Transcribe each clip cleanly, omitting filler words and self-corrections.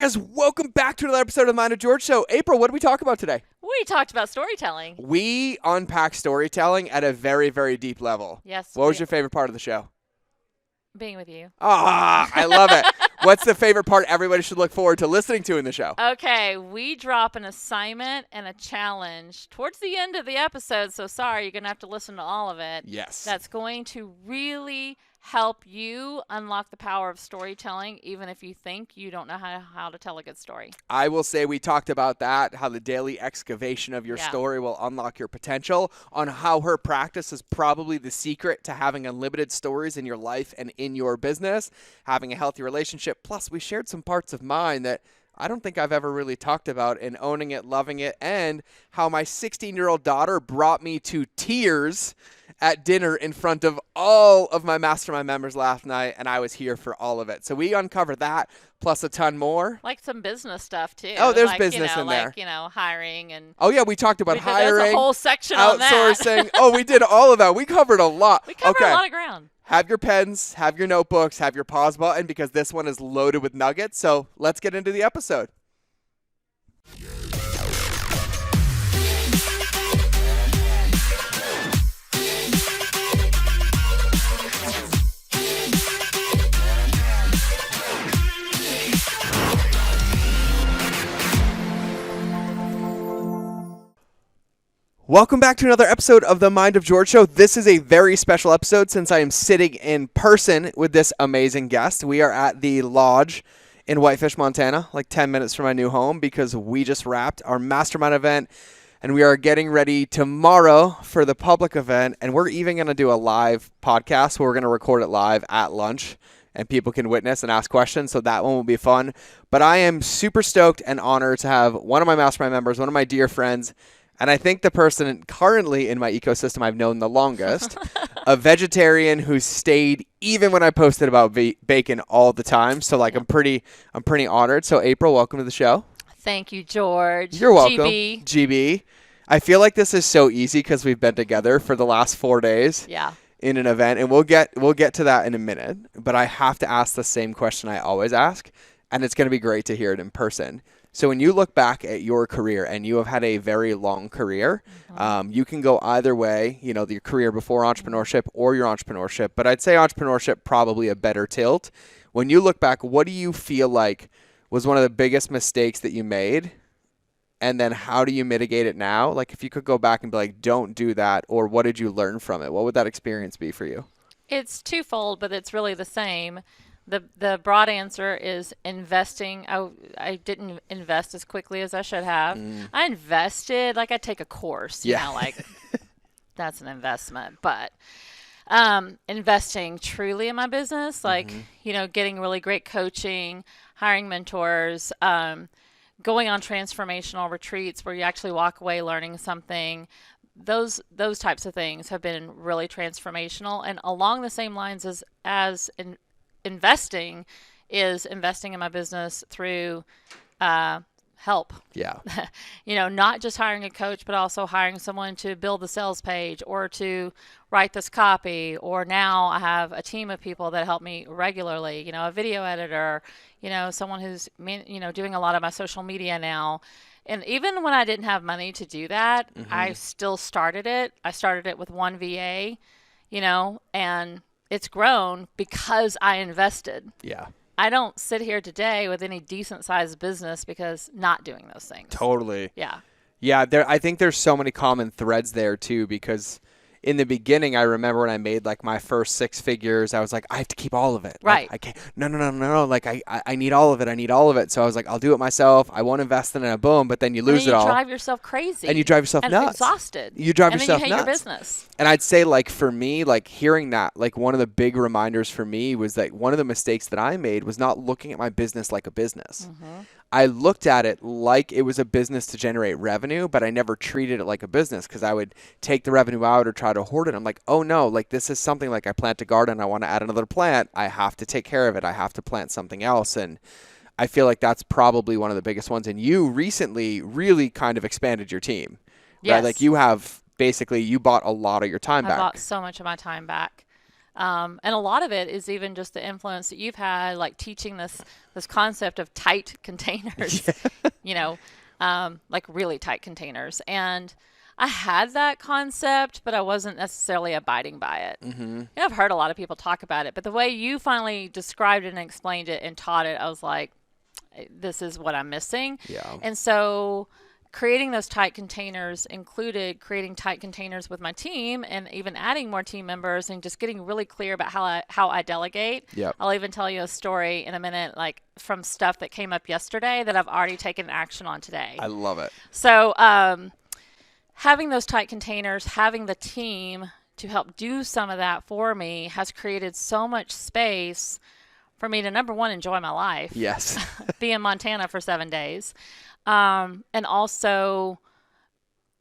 Guys, welcome back to another episode of the Mind of George Show. April, what did we talk about today? We talked about storytelling. We unpack storytelling at a very, very deep level. Yes. What was your favorite part of the show? Being with you. Ah, I love it. What's the favorite part everybody should look forward to listening to in the show? Okay, we drop an assignment and a challenge towards the end of the episode, so sorry, you're going to have to listen to all of it. Yes. That's going to really help you unlock the power of storytelling, even if you think you don't know how to tell a good story. I will say we talked about that, how the daily excavation of your story will unlock your potential, on how her practice is probably the secret to having unlimited stories in your life and in your business, having a healthy relationship. Plus, we shared some parts of mine that I don't think I've ever really talked about, in owning it, loving it, and how my 16-year-old daughter brought me to tears at dinner in front of all of my mastermind members last night, and I was here for all of it. So we uncovered that, plus a ton more. Like some business stuff, too. Oh, there's business in there. Like, hiring and... Oh, yeah, we talked about hiring. There's a whole section on that. Outsourcing. Oh, we did all of that. We covered a lot. We covered a lot of ground. Have your pens, have your notebooks, have your pause button, because this one is loaded with nuggets. So let's get into the episode. Welcome back to another episode of the Mind of George Show. This is a very special episode since I am sitting in person with this amazing guest. We are at the Lodge in Whitefish, Montana, like 10 minutes from my new home, because we just wrapped our mastermind event and we are getting ready tomorrow for the public event. And we're even going to do a live podcast where we're going to record it live at lunch and people can witness and ask questions. So that one will be fun. But I am super stoked and honored to have one of my mastermind members, one of my dear friends, and I think the person currently in my ecosystem I've known the longest, a vegetarian who stayed even when I posted about bacon all the time. So I'm pretty honored. So April, welcome to the show. Thank you, George. You're welcome. GB. I feel like this is so easy because we've been together for the last 4 days. Yeah. In an event, and we'll get to that in a minute. But I have to ask the same question I always ask, and it's going to be great to hear it in person. So when you look back at your career, and you have had a very long career, you can go either way, your career before entrepreneurship or your entrepreneurship. But I'd say entrepreneurship probably a better tilt. When you look back, what do you feel like was one of the biggest mistakes that you made? And then how do you mitigate it now? Like, if you could go back and be like, don't do that, or what did you learn from it? What would that experience be for you? It's twofold, but it's really the same. The broad answer is investing. I didn't invest as quickly as I should have. I invested, like I take a course, that's an investment. But investing truly in my business, getting really great coaching, hiring mentors, going on transformational retreats where you actually walk away learning something. Those types of things have been really transformational. And along the same lines as investing is investing in my business through help. Yeah. Not just hiring a coach, but also hiring someone to build the sales page or to write this copy. Or now I have a team of people that help me regularly, a video editor, someone who's, doing a lot of my social media now. And even when I didn't have money to do that, I still started it. I started it with one VA, and it's grown because I invested. Yeah. I don't sit here today with any decent sized business because not doing those things. Totally. Yeah. Yeah. I think there's so many common threads there too, because in the beginning, I remember when I made like my first 6 figures, I was like, I have to keep all of it. Right. Like, I can't. No. Like I need all of it. I need all of it. So I was like, I'll do it myself. I won't invest in it. Boom. But then you lose it all. You drive yourself crazy. And you drive yourself and nuts. Exhausted. You drive yourself nuts. And then you hate nuts. your business. And I'd say, like, for me, like, hearing that, like, one of the big reminders for me was that one of the mistakes that I made was not looking at my business like a business. I looked at it like it was a business to generate revenue, but I never treated it like a business, because I would take the revenue out or try to hoard it. I'm like, oh no, like, this is something, like, I plant a garden, I want to add another plant, I have to take care of it, I have to plant something else. And I feel like that's probably one of the biggest ones. And you recently really kind of expanded your team. Yes. Right? Like, you have basically, you bought a lot of your time back. I bought so much of my time back. And a lot of it is even just the influence that you've had, like teaching this concept of tight containers, you know, like really tight containers. And I had that concept, but I wasn't necessarily abiding by it. Mm-hmm. Yeah, I've heard a lot of people talk about it, but the way you finally described it and explained it and taught it, I was like, this is what I'm missing. Yeah. And so creating those tight containers included creating tight containers with my team and even adding more team members and just getting really clear about how I delegate. Yep. I'll even tell you a story in a minute, like from stuff that came up yesterday that I've already taken action on today. I love it. So having those tight containers, having the team to help do some of that for me has created so much space for me to, number one, enjoy my life. Yes. Be in Montana for 7 days. And also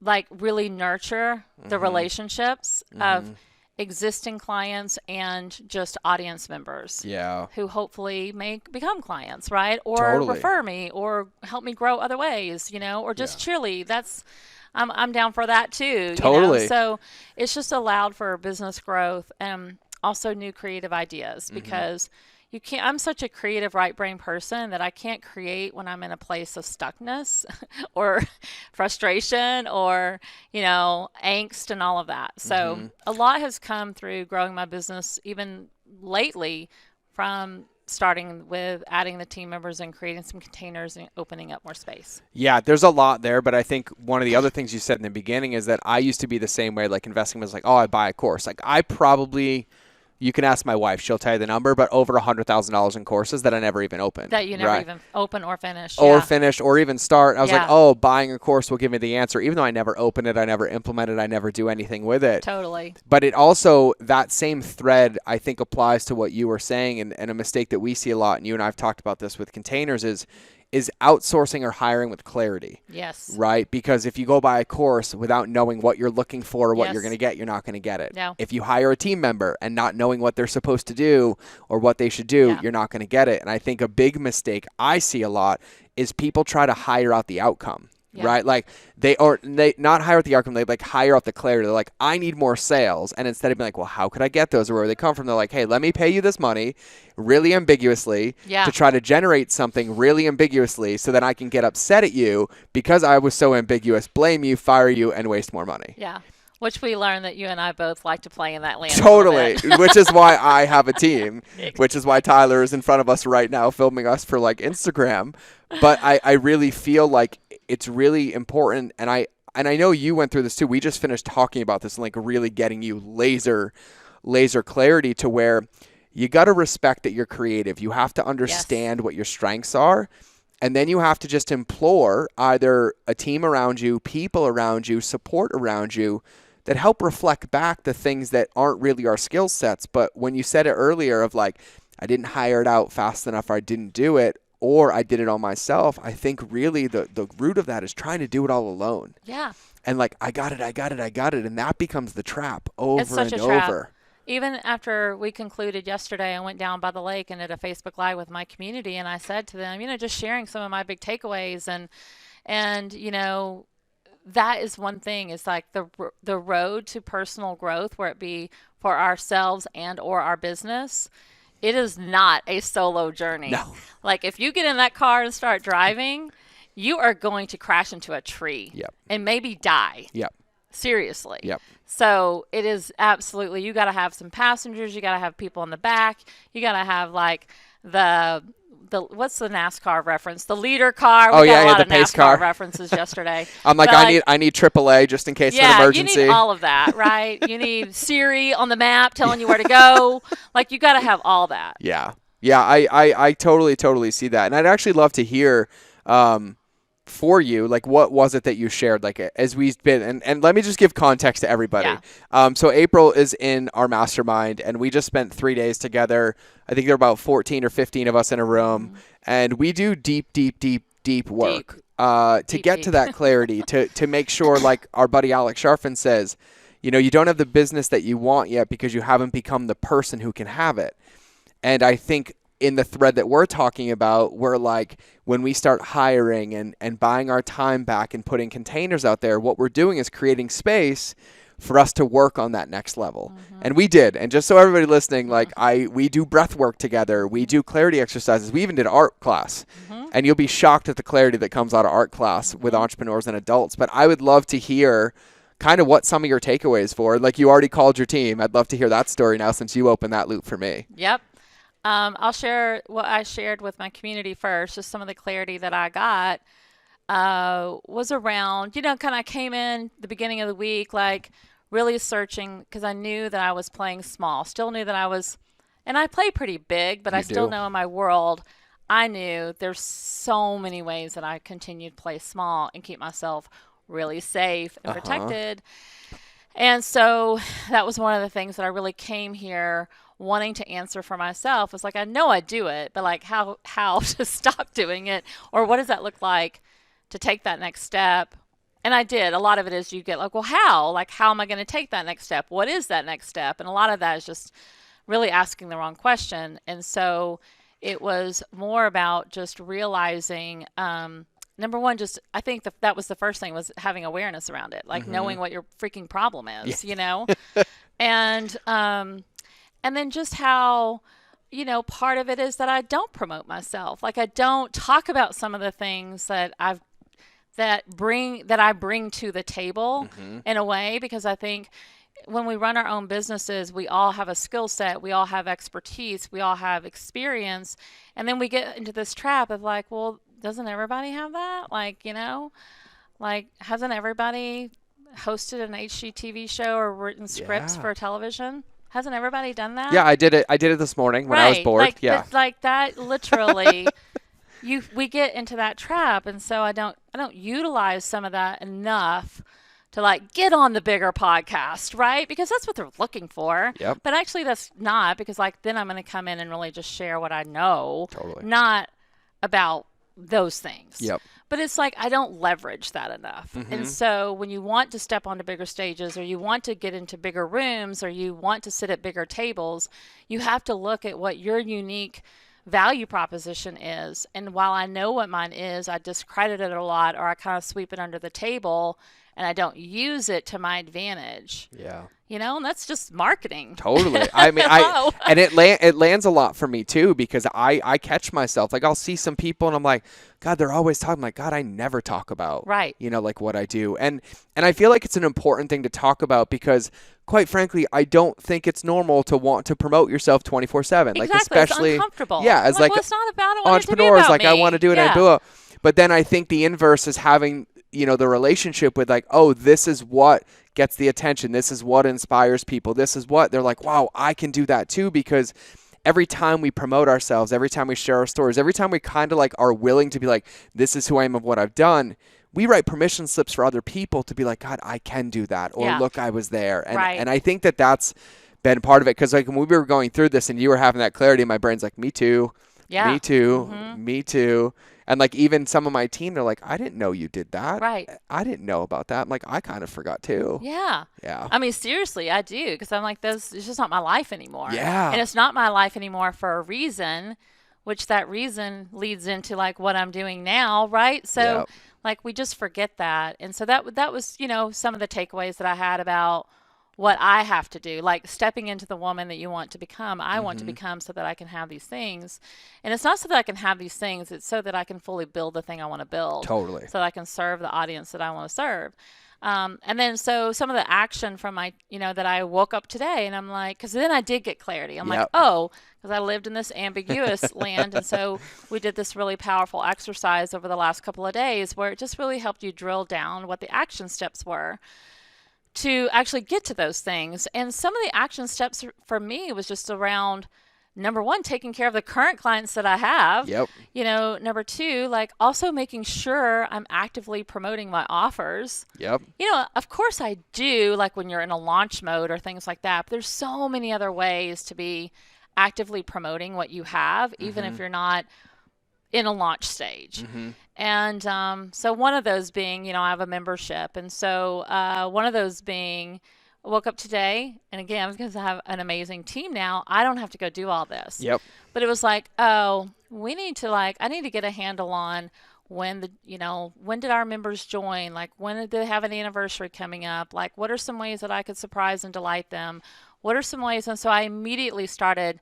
like really nurture the relationships of existing clients and just audience members. Yeah. Who hopefully may become clients, right? Or Totally. refer me or help me grow other ways, or just cheerlead. That's I'm down for that too. Totally. So it's just allowed for business growth and also new creative ideas because you can't. I'm such a creative right brain person that I can't create when I'm in a place of stuckness or frustration or angst and all of that. So a lot has come through growing my business even lately, from starting with adding the team members and creating some containers and opening up more space. Yeah, there's a lot there, but I think one of the other things you said in the beginning is that I used to be the same way. Like investing was like, oh, I buy a course. Like I probably. You can ask my wife; she'll tell you the number, but over $100,000 in courses that I never even opened. That you never even open or finish. Or finish or even start. I was like, Yeah. oh, buying a course will give me the answer, even though I never open it, I never implement it, I never do anything with it. Totally. But it also, that same thread, I think, applies to what you were saying, and a mistake that we see a lot, and you and I have talked about this with containers, is outsourcing or hiring with clarity. Yes. Right? Because if you go buy a course without knowing what you're looking for or what Yes. you're going to get, you're not going to get it. No. If you hire a team member and not knowing what they're supposed to do or what they should do, Yeah. you're not going to get it. And I think a big mistake I see a lot is people try to hire out the outcome. Yeah. Right? Like they not hire out the outcome, they like hire out the clarity. They're like, I need more sales. And instead of being like, well, how could I get those? Or where they come from, they're like, hey, let me pay you this money really ambiguously Yeah. to try to generate something really ambiguously so that I can get upset at you because I was so ambiguous, blame you, fire you, and waste more money. Yeah. Which we learned that you and I both like to play in that land. Totally, which is why I have a team, which is why Tyler is in front of us right now filming us for like Instagram. But I really feel like it's really important, and I know you went through this too. We just finished talking about this and like really getting you laser clarity to where you got to respect that you're creative. You have to understand what your strengths are. And then you have to just implore either a team around you, people around you, support around you that help reflect back the things that aren't really our skill sets. But when you said it earlier of like, I didn't hire it out fast enough, or I didn't do it, or I did it all myself, I think really the root of that is trying to do it all alone. Yeah. And like, I got it. And that becomes the trap over It's such and a trap. over. Even after we concluded yesterday, I went down by the lake and did a Facebook Live with my community, and I said to them, just sharing some of my big takeaways, and that is one thing. It's like the road to personal growth, where it be for ourselves and or our business. It is not a solo journey. No. Like if you get in that car and start driving, you are going to crash into a tree. Yep. And maybe die. Yep. Seriously. Yep. So it is absolutely, you got to have some passengers, you got to have people in the back, you got to have like the what's the NASCAR reference? The leader car. We got a lot of pace NASCAR car references yesterday. I'm like, But I need AAA just in case of an emergency. You need all of that, right? You need Siri on the map telling you where to go. Like you got to have all that. Yeah. Yeah, I totally see that. And I'd actually love to hear for you, like what was it that you shared, like as we've been, and let me just give context to everybody. Yeah. So April is in our mastermind, and we just spent 3 days together. I think there are about 14 or 15 of us in a room, and we do deep work to get to that clarity, to make sure, like our buddy Alex Sharfin says, you don't have the business that you want yet because you haven't become the person who can have it. And I think in the thread that we're talking about, we're like, when we start hiring and buying our time back and putting containers out there, what we're doing is creating space for us to work on that next level. And we did. And just so everybody listening, like we do breath work together. We do clarity exercises. We even did art class. And you'll be shocked at the clarity that comes out of art class with entrepreneurs and adults. But I would love to hear kind of what some of your takeaways for. Like, you already called your team. I'd love to hear that story now since you opened that loop for me. Yep. I'll share what I shared with my community first. Just some of the clarity that I got was around, kind of came in the beginning of the week, like really searching, because I knew that I was playing small. Still knew that and I play pretty big, but I still know in my world, I knew there's so many ways that I continued to play small and keep myself really safe and protected. And so that was one of the things that I really came here wanting to answer for myself. Was like, I know I do it, but like how to stop doing it, or what does that look like to take that next step? And I did. A lot of it is you get like, well, how? Like, how am I going to take that next step? What is that next step? And a lot of that is just really asking the wrong question. And so it was more about just realizing, number one, just I think that was the first thing, was having awareness around it, like knowing what your freaking problem is, and then just how, part of it is that I don't promote myself. Like, I don't talk about some of the things that I bring to the table in a way, because I think when we run our own businesses, we all have a skill set, we all have expertise, we all have experience, and then we get into this trap of like, well, doesn't everybody have that? Like, like, hasn't everybody hosted an HGTV show or written scripts for television? Hasn't everybody done that? Yeah, I did it this morning when I was bored. Like that literally we get into that trap, and so I don't utilize some of that enough to like get on the bigger podcast, right? Because that's what they're looking for. Yep. But actually that's not, because like then I'm going to come in and really just share what I know. Totally. Not about those things. Yep. But it's like I don't leverage that enough. And so when you want to step onto bigger stages, or you want to get into bigger rooms, or you want to sit at bigger tables, you have to look at what your unique value proposition is. And while I know what mine is, I discredit it a lot, or I kind of sweep it under the table and I don't use it to my advantage. Yeah. And that's just marketing. Totally. I mean, and it lands a lot for me too, because I catch myself, like I'll see some people and I'm like, God, they're always talking. Like, God, I never talk about, like what I do. And I feel like it's an important thing to talk about, because quite frankly, I don't think it's normal to want to promote yourself 24/7. Exactly. Like, especially, it's uncomfortable. Yeah. As like well, it's not about entrepreneurs, like me. I want to do it. I do it. But then I think the inverse is having, the relationship with like, oh, this is what gets the attention. This is what inspires people. This is what they're like, wow, I can do that too. Because every time we promote ourselves, every time we share our stories, every time we kind of like are willing to be like, this is who I am of what I've done, we write permission slips for other people to be like, God, I can do that. Or look, I was there. And I think that's been part of it. Because like when we were going through this and you were having that clarity, my brain's like, me too. Yeah. Me too. Me too. And like even some of my team, they're like, I didn't know you did that. Right. I didn't know about that. I'm like, I kind of forgot too. Yeah. Yeah. I mean, seriously, I do. Because I'm like, it's just not my life anymore. Yeah. And it's not my life anymore for a reason, which that reason leads into like what I'm doing now. Right. So like we just forget that. And so that was, some of the takeaways that I had about what I have to do, like stepping into the woman that you want to become. I want to become, so that I can have these things. And it's not so that I can have these things, it's so that I can fully build the thing I want to build. Totally. So that I can serve the audience that I want to serve. And then so some of the action from my, that I woke up today and I'm like, because then I did get clarity. I'm like, oh, because I lived in this ambiguous land. And so we did this really powerful exercise over the last couple of days where it just really helped you drill down what the action steps were to actually get to those things. And some of the action steps for me was just around, number one, taking care of the current clients that I have. Yep. Number two, like also making sure I'm actively promoting my offers. Yep. Of course I do, like when you're in a launch mode or things like that. But there's so many other ways to be actively promoting what you have, even if you're not in a launch stage. And so one of those being, I have a membership. And so one of those being, I woke up today, and again, because I have an amazing team now, I don't have to go do all this. Yep. But it was like, oh, I need to get a handle on when when did our members join? Like, when did they have an anniversary coming up? Like, what are some ways that I could surprise and delight them? What are some ways? And so I immediately started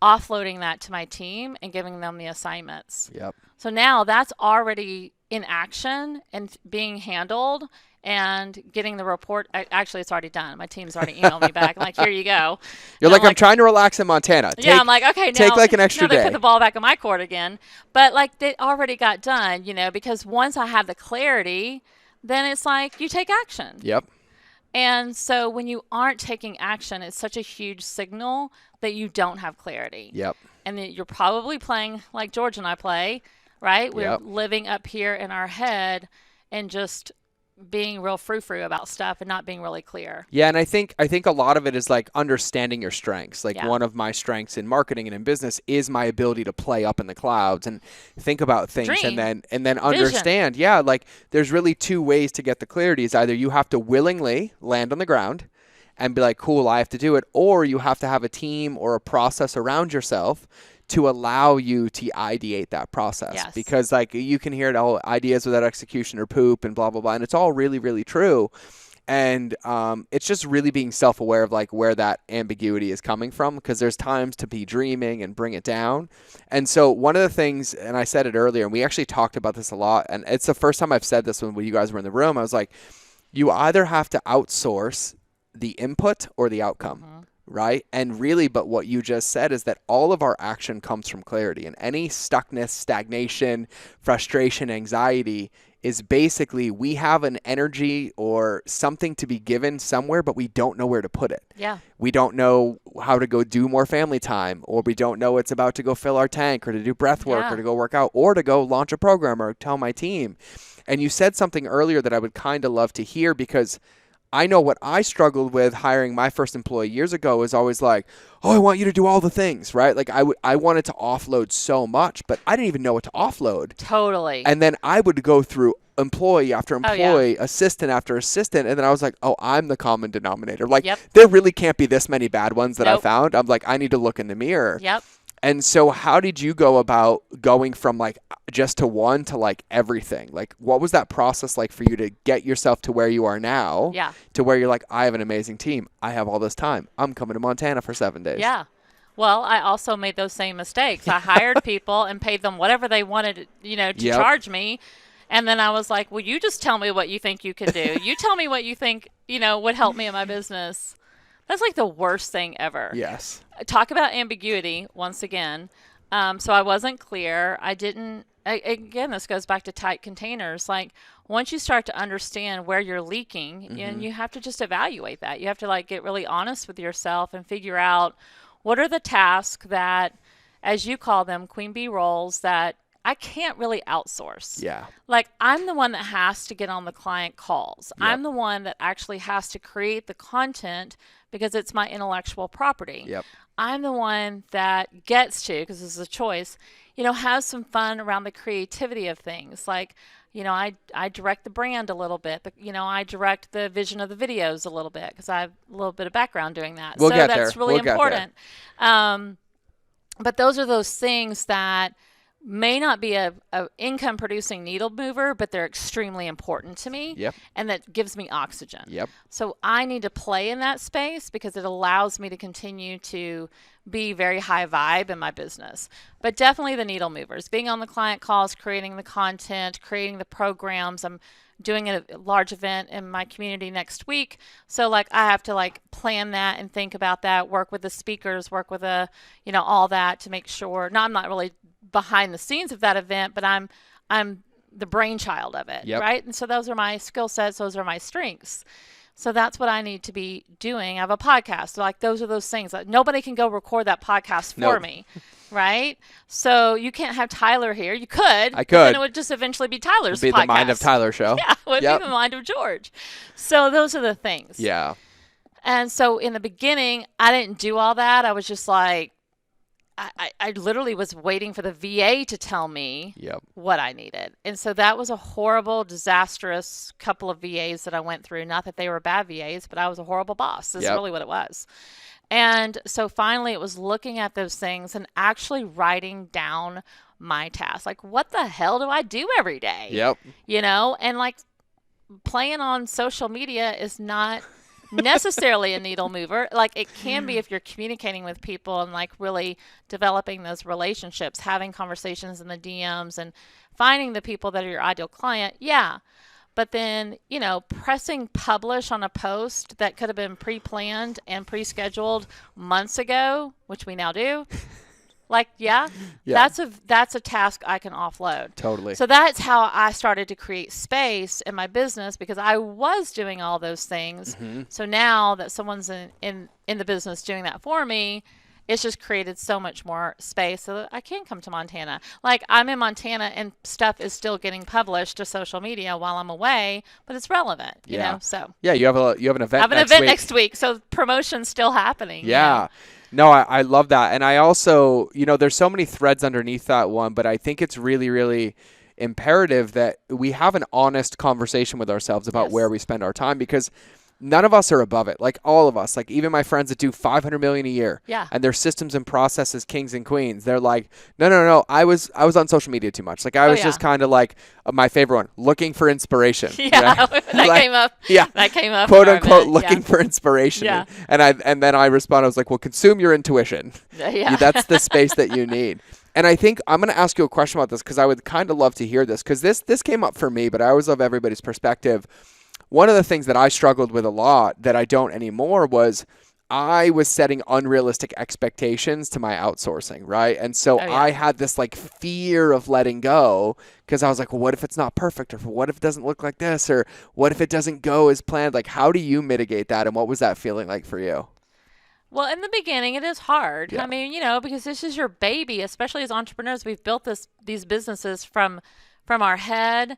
offloading that to my team and giving them the assignments. Yep. So now that's already in action and being handled and getting the report. Actually, it's already done. My team's already emailed me back. Like, here you go. You're like, I'm trying to relax in Montana. I'm like, okay, now take like an extra they day. put the ball back in my court again. But like, they already got done, because once I have the clarity, then it's like you take action. Yep. And so when you aren't taking action, it's such a huge signal that you don't have clarity. Yep. And that you're probably playing like George and I play, right? We're Yep. living up here in our head and just being real frou-frou about stuff and not being really clear. Yeah, and I think a lot of it is like understanding your strengths. Like, Yeah. one of my strengths in marketing and in business is my ability to play up in the clouds and think about things Dream. and then understand. Yeah, like there's really two ways to get the clarity. Is either you have to willingly land on the ground and be like, cool, I have to do it, or you have to have a team or a process around yourself to allow you to ideate that process. Yes. Because like you can hear it all, ideas without execution or poop and blah, blah, blah. And it's all really, really true. And it's just really being self-aware of like where that ambiguity is coming from, because there's times to be dreaming and bring it down. And so one of the things, and I said it earlier, and we actually talked about this a lot, and it's the first time I've said this when you guys were in the room. I was like, you either have to outsource the input or the outcome. Mm-hmm. Right? And really, but what you just said is that all of our action comes from clarity, and any stuckness, stagnation, frustration, anxiety is basically we have an energy or something to be given somewhere, but we don't know where to put it. Yeah. We don't know how to go do more family time, or we don't know it's about to go fill our tank, or to do breath work, Yeah. or to go work out, or to go launch a program, or tell my team. And you said something earlier that I would kind of love to hear, because I know what I struggled with hiring my first employee years ago is always like, oh, I want you to do all the things, right? Like I wanted to offload so much, but I didn't even know what to offload. Totally. And then I would go through employee after Oh, yeah. employee, assistant after assistant, and then I was like, oh, I'm the common denominator. Like, Yep. there really can't be this many bad ones that I Nope. found. I'm like, I need to look in the mirror. Yep. And so how did you go about going from like just to one to like everything? Like, what was that process like for you to get yourself to where you are now? Yeah. To where you're like, I have an amazing team. I have all this time. I'm coming to Montana for 7 days. Yeah. Well, I also made those same mistakes. I hired people and paid them whatever they wanted, to Yep. charge me. And then I was like, well, you just tell me what you think you can do. You tell me what you think, would help me in my business. That's like the worst thing ever. Yes. Talk about ambiguity once again. So I wasn't clear. Again, this goes back to tight containers. Like, once you start to understand where you're leaking, and you have to just evaluate that. You have to like get really honest with yourself and figure out what are the tasks that, as you call them, queen bee roles, that I can't really outsource. Yeah. Like, I'm the one that has to get on the client calls. Yep. I'm the one that actually has to create the content because it's my intellectual property. Yep. I'm the one that gets to, because this is a choice, have some fun around the creativity of things. Like, I direct the brand a little bit. I direct the vision of the videos a little bit because I have a little bit of background doing that. We'll so get that's there. really We'll get there. important. But those are those things that may not be a income producing needle mover, but they're extremely important to me. Yep. And that gives me oxygen. Yep. So I need to play in that space because it allows me to continue to be very high vibe in my business. But definitely the needle movers, being on the client calls, creating the content, creating the programs. I'm doing a large event in my community next week. So like I have to like plan that and think about that, work with the speakers, work with all that to make sure. No, I'm not really behind the scenes of that event, but I'm the brainchild of it, Yep. right? And so those are my skill sets, those are my strengths. So that's what I need to be doing. I have a podcast. Like, those are those things. Like, nobody can go record that podcast for Nope. me, right? So you can't have Tyler here. You could. I but could. then it would just eventually be Tyler's Be podcast. the Mind of Tyler show. Yeah, it would Yep. be the Mind of George. So those are the things. Yeah. And so in the beginning, I didn't do all that. I was just like, I literally was waiting for the VA to tell me Yep. what I needed. And so that was a horrible, disastrous couple of VAs that I went through. Not that they were bad VAs, but I was a horrible boss. That's Yep. really what it was. And so finally it was looking at those things and actually writing down my task. Like, what the hell do I do every day? Yep. You know, and like playing on social media is not necessarily a needle mover. Like, it can be if you're communicating with people and like really developing those relationships, having conversations in the DMs and finding the people that are your ideal client. Yeah. But then, you know, pressing publish on a post that could have been pre-planned and pre-scheduled months ago, which we now do. Like, yeah. That's a task I can offload. Totally. So that's how I started to create space in my business, because I was doing all those things. So now that someone's in the business doing that for me, it's just created so much more space so that I can come to Montana. Like, I'm in Montana and stuff is still getting published to social media while I'm away, but it's relevant, you know? So yeah, you have an event. I have an event next week, so promotion's still happening. Yeah. You know? No, I love that. And I also, you know, there's so many threads underneath that one, but I think it's really, really imperative that we have an honest conversation with ourselves about where we spend our time, because none of us are above it. Like, all of us, like even my friends that do 500 million a year, and their systems and processes, kings and queens, they're like, no. I was on social media too much. Like, I was just kind of like my favorite one, looking for inspiration. Yeah, right? that like, came up. Yeah, that came up. Quote unquote, looking for inspiration. Yeah. And then I respond. I was like, well, consume your intuition. Yeah. That's the space that you need. And I think I'm going to ask you a question about this, because I would kind of love to hear this, because this came up for me, but I always love everybody's perspective. One of the things that I struggled with a lot that I don't anymore was I was setting unrealistic expectations to my outsourcing, right? And so I had this like fear of letting go, because I was like, well, what if it's not perfect? Or what if it doesn't look like this? Or what if it doesn't go as planned? Like, how do you mitigate that? And what was that feeling like for you? Well, in the beginning, it is hard. Yeah. I mean, you know, because this is your baby, especially as entrepreneurs. We've built these businesses from our head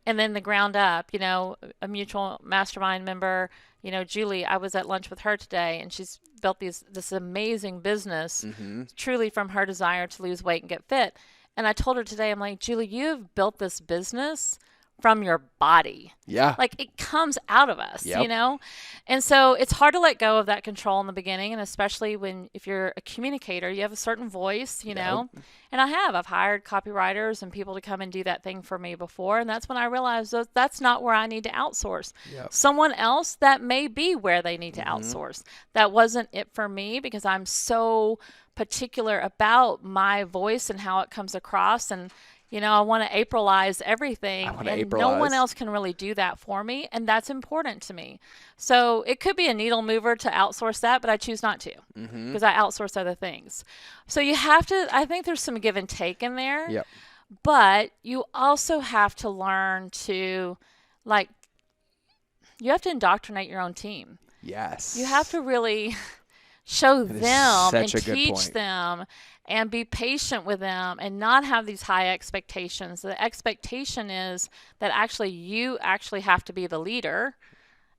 and then the ground up. You know, a mutual mastermind member, you know, Julie, I was at lunch with her today, and she's built this amazing business truly from her desire to lose weight and get fit. And I told her today, I'm like, Julie, you've built this business from your body. Yeah. Like, it comes out of us, Yep. you know? And so it's hard to let go of that control in the beginning. And especially if you're a communicator, you have a certain voice, you know? And I've hired copywriters and people to come and do that thing for me before. And that's when I realized that's not where I need to outsource. Yep. Someone else, that may be where they need to outsource. That wasn't it for me, because I'm so particular about my voice and how it comes across. And you know, I want to Aprilize everything, and no one else can really do that for me, and that's important to me. So it could be a needle mover to outsource that, but I choose not to, because I outsource other things. So you have to, I think there's some give and take in there, Yep. but you also have to learn to, like, you have to indoctrinate your own team. Yes. You have to really show them and teach them and be patient with them and not have these high expectations. The expectation is that you actually have to be the leader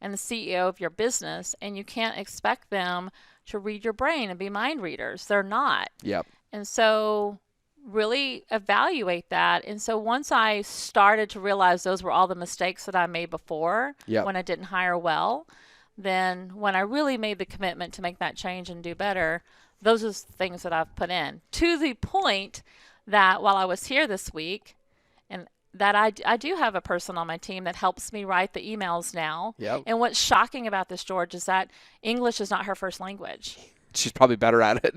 and the CEO of your business, and you can't expect them to read your brain and be mind readers. They're not. Yep. And so really evaluate that. And so once I started to realize those were all the mistakes that I made before when I didn't hire well, then when I really made the commitment to make that change and do better, those are things that I've put in, to the point that while I was here this week, and that I do have a person on my team that helps me write the emails now. Yep. And what's shocking about this, George, is that English is not her first language. She's probably better at it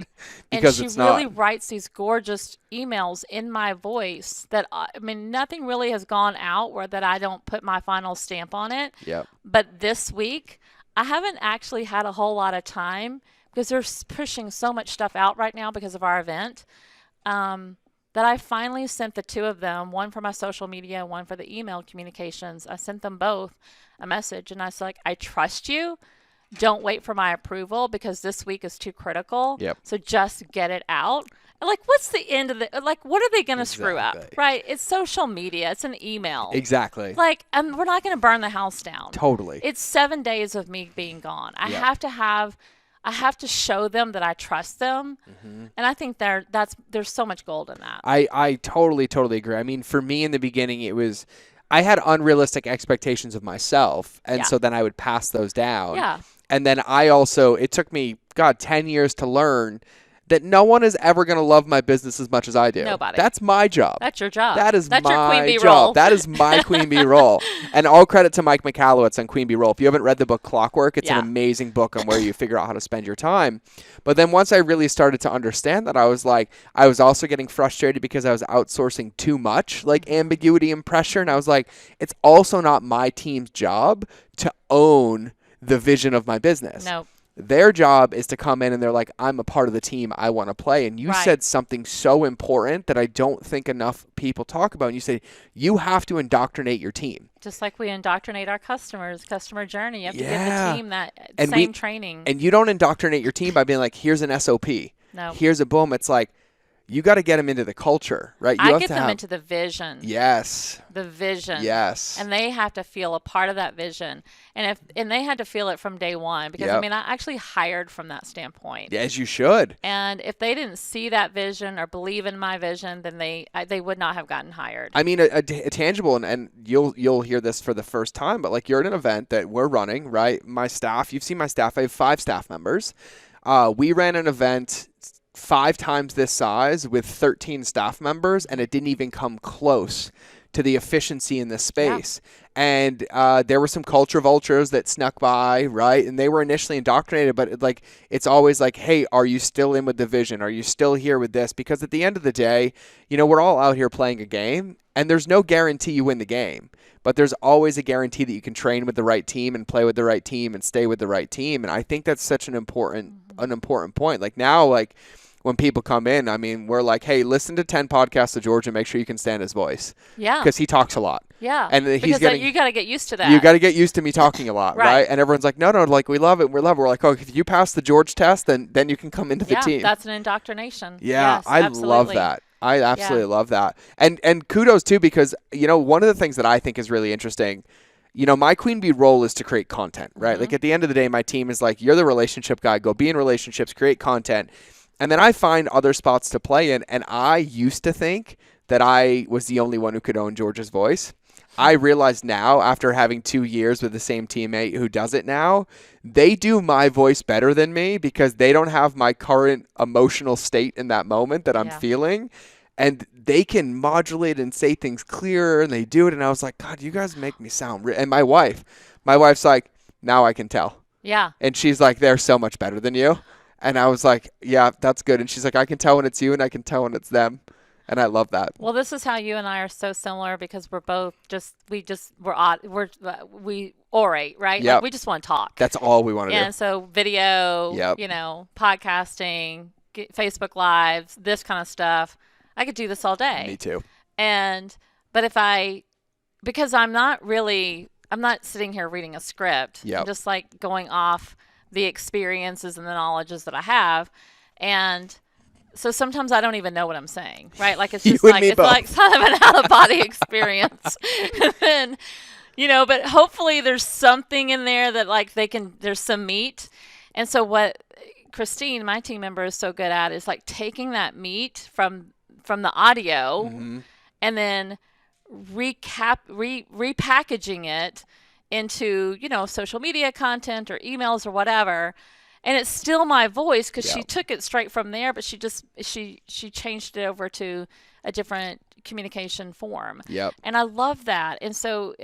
because and it's she not. really writes these gorgeous emails in my voice that, I mean, nothing really has gone out where that I don't put my final stamp on it. Yep. But this week, I haven't actually had a whole lot of time, because they're pushing so much stuff out right now because of our event, that I finally sent the two of them, one for my social media and one for the email communications. I sent them both a message, and I was like, I trust you. Don't wait for my approval, because this week is too critical. Yep. So just get it out. Like, what's the end of like, what are they going to screw up? Right? It's social media. It's an email. Exactly. Like, we're not going to burn the house down. Totally. It's 7 days of me being gone. I have to show them that I trust them. And I think there's so much gold in that. I totally agree. I mean, for me in the beginning, I had unrealistic expectations of myself. And so then I would pass those down. Yeah. And then it took me, 10 years to learn that no one is ever going to love my business as much as I do. Nobody. That's my job. That's your job. That's your my Queen Bee job. role. That is my Queen Bee role. And all credit to Mike Michalowicz on Queen Bee role. If you haven't read the book Clockwork, it's an amazing book on where you figure out how to spend your time. But then once I really started to understand that, I was also getting frustrated because I was outsourcing too much, like ambiguity and pressure. And I was like, it's also not my team's job to own the vision of my business. No. Their job is to come in and they're like, I'm a part of the team. I want to play. And you said something so important that I don't think enough people talk about. And you say, you have to indoctrinate your team. Just like we indoctrinate our customers, customer journey. You have to give the team that training. And you don't indoctrinate your team by being like, here's an SOP. No. Here's a boom. It's like, you got to get them into the culture, right? I get them into the vision. Yes. The vision. Yes. And they have to feel a part of that vision. And they had to feel it from day one because, I mean, I actually hired from that standpoint. As you should. And if they didn't see that vision or believe in my vision, then they would not have gotten hired. I mean, a tangible, and you'll hear this for the first time, but like you're at an event that we're running, right? My staff, you've seen my staff. I have 5 staff members. We ran an event 5 times this size with 13 staff members, and it didn't even come close to the efficiency in this space. Yeah. And there were some culture vultures that snuck by, right? And they were initially indoctrinated, but it's always like, hey, are you still in with the vision? Are you still here with this? Because at the end of the day, we're all out here playing a game, and there's no guarantee you win the game. But there's always a guarantee that you can train with the right team and play with the right team and stay with the right team. And I think that's such an important point. Like now, when people come in, I mean, we're like, hey, listen to 10 podcasts of George and make sure you can stand his voice. Yeah. Because he talks a lot. Yeah. And you got to get used to that. You got to get used to me talking a lot, right? And everyone's like, no, we love it. We love it. We're like, oh, if you pass the George test, then you can come into the team. Yeah, that's an indoctrination. Yeah, yes, I absolutely. love that. I absolutely love that. And kudos, too, because, one of the things that I think is really interesting, my Queen Bee role is to create content, right? Mm-hmm. Like at the end of the day, my team is like, you're the relationship guy. Go be in relationships, create content. And then I find other spots to play in. And I used to think that I was the only one who could own George's voice. I realize now, after having 2 years with the same teammate who does it now, they do my voice better than me because they don't have my current emotional state in that moment that I'm feeling. And they can modulate and say things clearer, and they do it. And I was like, God, you guys make me sound and my wife's like, now I can tell. Yeah. And she's like, they're so much better than you. And I was like, yeah, that's good. And she's like, I can tell when it's you and I can tell when it's them. And I love that. Well, this is how you and I are so similar because we're both we orate, right? Yep. Like we just want to talk. That's all we want to do. And so video, podcasting, Facebook Lives, this kind of stuff. I could do this all day. Me too. But because I'm not sitting here reading a script. Yep. I'm just like going off the experiences and the knowledges that I have. And so sometimes I don't even know what I'm saying, right? Like it's just like kind of an out of body experience. And then, but hopefully there's something in there that there's some meat. And so what Christine, my team member, is so good at is like taking that meat from the audio and then repackaging it into, social media content or emails or whatever. And it's still my voice because she took it straight from there, but she changed it over to a different communication form. Yep. And I love that. And so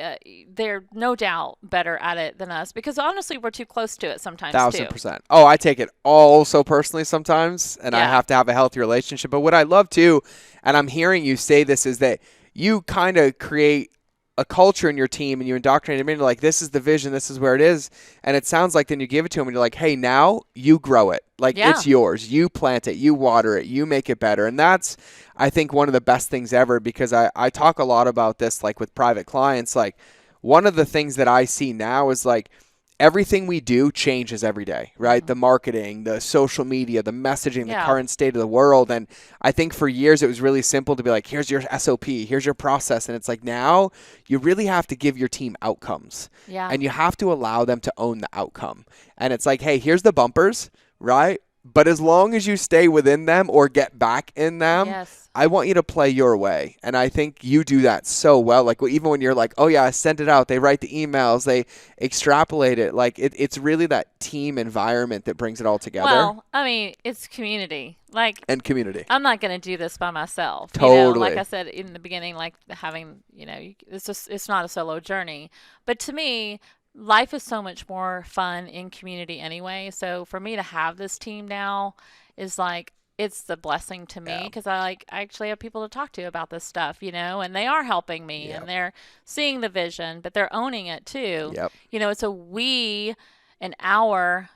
they're no doubt better at it than us because honestly, we're too close to it sometimes 1,000%. Oh, I take it all so personally sometimes, and I have to have a healthy relationship. But what I love too, and I'm hearing you say this, is that you kind of create a culture in your team and you indoctrinate them into like, this is the vision, this is where it is. And it sounds like then you give it to them and you're like, hey, now you grow it. Like it's yours. You plant it, you water it, you make it better. And that's, I think, one of the best things ever because I talk a lot about this like with private clients. Like one of the things that I see now is like, everything we do changes every day, right? Mm-hmm. The marketing, the social media, the messaging, the current state of the world. And I think for years it was really simple to be like, here's your SOP, here's your process. And it's like now you really have to give your team outcomes. Yeah. And you have to allow them to own the outcome. And it's like, hey, here's the bumpers, right? But as long as you stay within them or get back in them, Yes. I want you to play your way. And I think you do that so well. Like, even when you're like, oh, yeah, I sent it out. They write the emails. They extrapolate it. Like, it's really that team environment that brings it all together. Well, I mean, it's community. Like, And community. I'm not going to do this by myself. Totally. Like I said in the beginning, like having, it's not a solo journey. But to me, life is so much more fun in community anyway. So for me to have this team now is like, it's the blessing to me Yeah. because I actually have people to talk to about this stuff, and they are helping me Yep. and they're seeing the vision, but they're owning it too. Yep. It's a we and our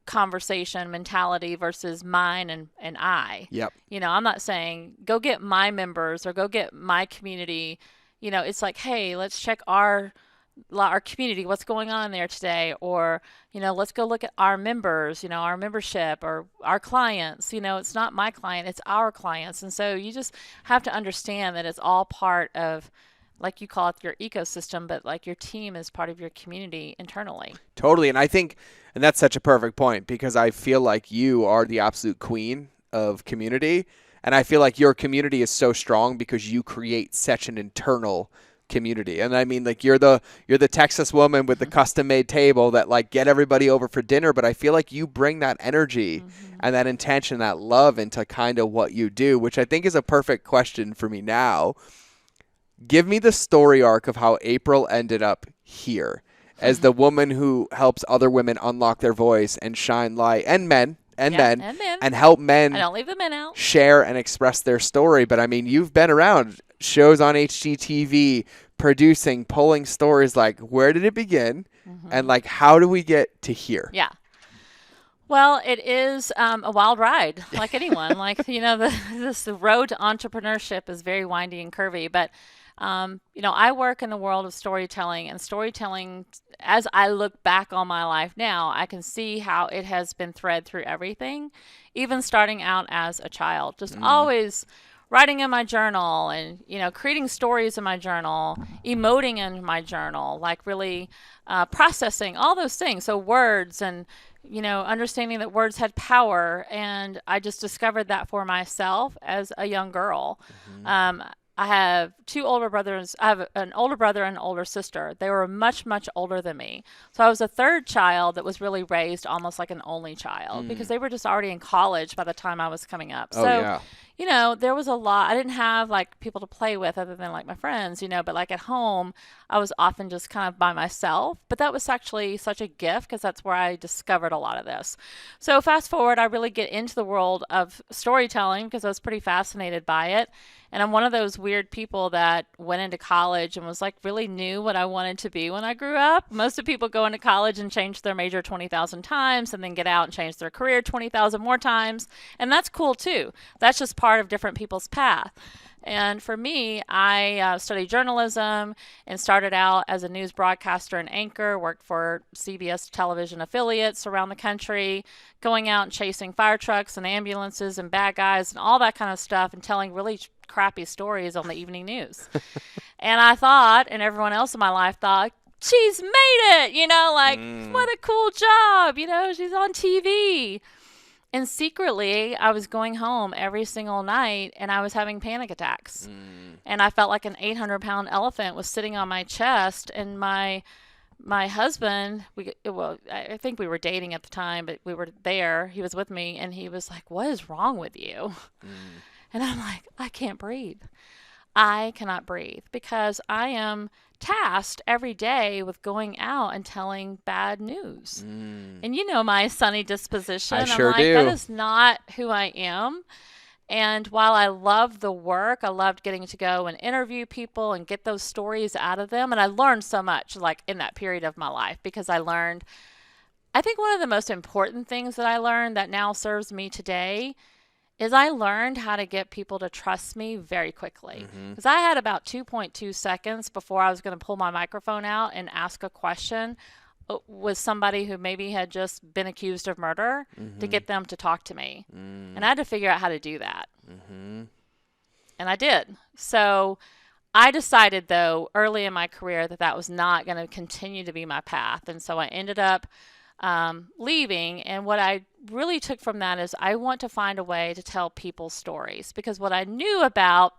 conversation mentality versus mine and I. Yep. I'm not saying go get my members or go get my community. It's like, hey, let's check our community, what's going on there today, or let's go look at our members, our membership or our clients. It's not my client, it's our clients. And so you just have to understand that it's all part of, like you call it, your ecosystem, but like your team is part of your community internally. Totally. And I think, and that's such a perfect point, because I feel like you are the absolute queen of community. And I feel like your community is so strong because you create such an internal community. And I mean, like, you're the Texas woman with the custom made table that like get everybody over for dinner, but I feel like you bring that energy and that intention, that love into kind of what you do, which I think is a perfect question for me now. Give me the story arc of how April ended up here as the woman who helps other women unlock their voice and shine light, and men and Yeah, men and men. and help men I don't leave the men out. share and express their story. But I mean, you've been around shows on HGTV, producing, pulling stories. Like, where did it begin? And like, how do we get to here? Yeah. Well, it is a wild ride, like anyone. Like, the road to entrepreneurship is very windy and curvy. But, I work in the world of storytelling, and storytelling, as I look back on my life now, I can see how it has been thread through everything, even starting out as a child. Just always writing in my journal and, creating stories in my journal, emoting in my journal, like really processing all those things. So words and, understanding that words had power. And I just discovered that for myself as a young girl. I have two older brothers. I have an older brother and an older sister. They were much, much older than me. So I was a third child that was really raised almost like an only child because they were just already in college by the time I was coming up. Oh, yeah. There was a lot. I didn't have like people to play with other than like my friends, but like at home, I was often just kind of by myself. But that was actually such a gift because that's where I discovered a lot of this. So fast forward, I really get into the world of storytelling because I was pretty fascinated by it. And I'm one of those weird people that went into college and was like really knew what I wanted to be when I grew up. Most of people go into college and change their major 20,000 times and then get out and change their career 20,000 more times. And that's cool too. That's just part of different people's path. And for me, I studied journalism and started out as a news broadcaster and anchor, worked for CBS television affiliates around the country, going out and chasing fire trucks and ambulances and bad guys and all that kind of stuff and telling really crappy stories on the evening news. And I thought, and everyone else in my life thought, she's made it, what a cool job, she's on TV. And secretly, I was going home every single night and I was having panic attacks. And I felt like an 800-pound elephant was sitting on my chest. And my husband, I think we were dating at the time, but we were there. He was with me and he was like, "What is wrong with you?" And I'm like, "I can't breathe. I cannot breathe because I am tasked every day with going out and telling bad news." And my sunny disposition. I sure I'm like, do. that is not who I am. And while I loved the work, I loved getting to go and interview people and get those stories out of them. And I learned so much like in that period of my life because I think one of the most important things that I learned that now serves me today is I learned how to get people to trust me very quickly. Because I had about 2.2 seconds before I was going to pull my microphone out and ask a question with somebody who maybe had just been accused of murder to get them to talk to me. And I had to figure out how to do that. And I did. So I decided, though, early in my career that was not going to continue to be my path. And so I ended up leaving. And what I really took from that is I want to find a way to tell people's stories, because what I knew about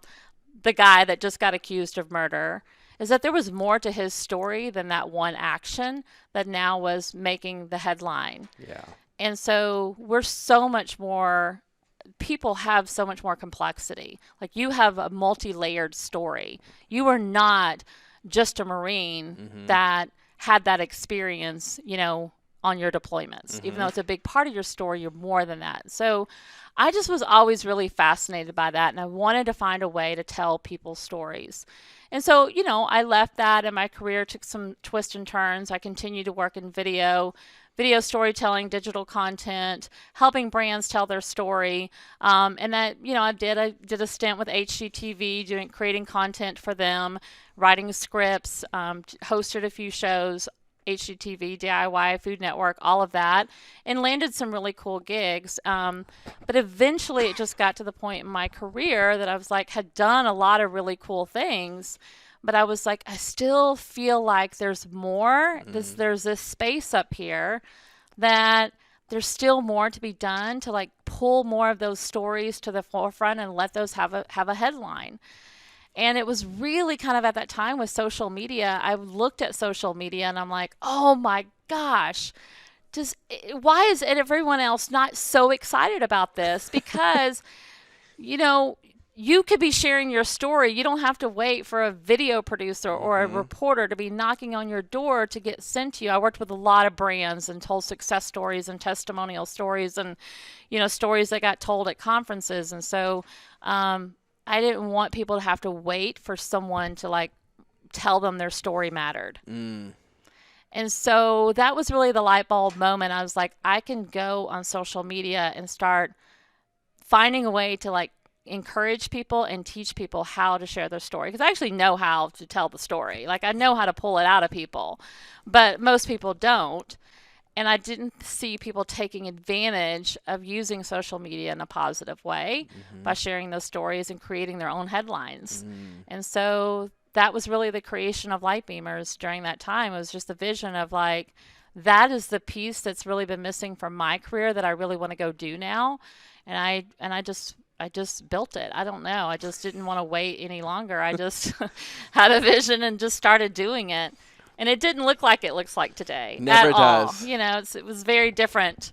the guy that just got accused of murder is that there was more to his story than that one action that now was making the headline. Yeah. And so we're so much more, people have so much more complexity. Like, you have a multi-layered story. You are not just a Marine that had that experience, on your deployments. Even though it's a big part of your story, you're more than that. So I just was always really fascinated by that, and I wanted to find a way to tell people's stories. And so, I left that, and my career took some twists and turns. I continued to work in video storytelling, digital content, helping brands tell their story. And that, I did a stint with HGTV, creating content for them, writing scripts, hosted a few shows, HGTV, DIY, Food Network, all of that, and landed some really cool gigs. But eventually it just got to the point in my career that I was like, had done a lot of really cool things, but I was like, I still feel like there's more. There's this space up here that there's still more to be done to like pull more of those stories to the forefront and let those have a headline. And it was really kind of at that time with social media, I looked at social media and I'm like, oh my gosh, why is everyone else not so excited about this? Because, you could be sharing your story. You don't have to wait for a video producer or a reporter to be knocking on your door to get sent to you. I worked with a lot of brands and told success stories and testimonial stories and, stories that got told at conferences. And so, I didn't want people to have to wait for someone to like tell them their story mattered. And so that was really the light bulb moment. I was like, I can go on social media and start finding a way to like encourage people and teach people how to share their story. Because I actually know how to tell the story. Like, I know how to pull it out of people, but most people don't. And I didn't see people taking advantage of using social media in a positive way by sharing those stories and creating their own headlines. And so that was really the creation of Lightbeamers during that time. It was just the vision of like, that is the piece that's really been missing from my career that I really want to go do now. And I just built it. I don't know. I just didn't want to wait any longer. I just had a vision and just started doing it. And it didn't look like it looks like today. Never at does. All. It was very different.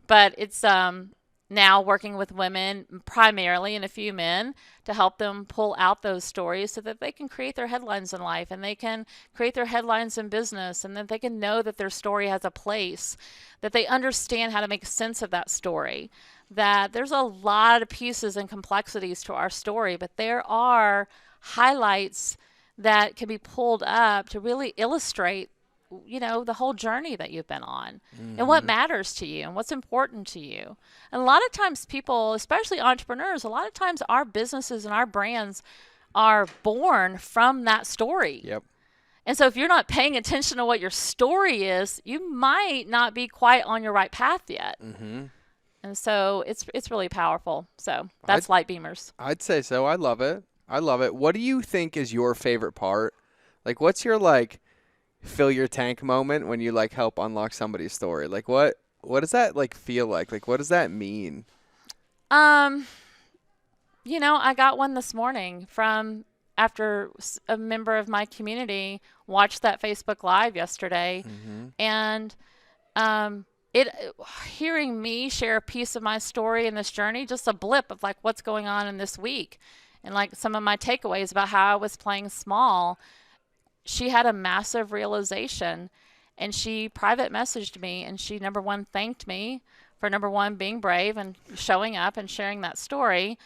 But it's now working with women primarily and a few men to help them pull out those stories so that they can create their headlines in life and they can create their headlines in business, and that they can know that their story has a place, that they understand how to make sense of that story, that there's a lot of pieces and complexities to our story, but there are highlights that can be pulled up to really illustrate, the whole journey that you've been on and what matters to you and what's important to you. And a lot of times people, especially entrepreneurs, a lot of times our businesses and our brands are born from that story. Yep. And so if you're not paying attention to what your story is, you might not be quite on your right path yet. And so it's really powerful. So that's Lightbeamers. I'd say so. I love it. What do you think is your favorite part? Like, what's your like fill your tank moment when you like help unlock somebody's story? Like, what does that like feel like? Like, what does that mean? I got one this morning from after a member of my community watched that Facebook Live yesterday, and hearing me share a piece of my story in this journey, just a blip of like what's going on in this week. And like some of my takeaways about how I was playing small, she had a massive realization, and she private messaged me, and she, number one, thanked me for, number one, being brave and showing up and sharing that story.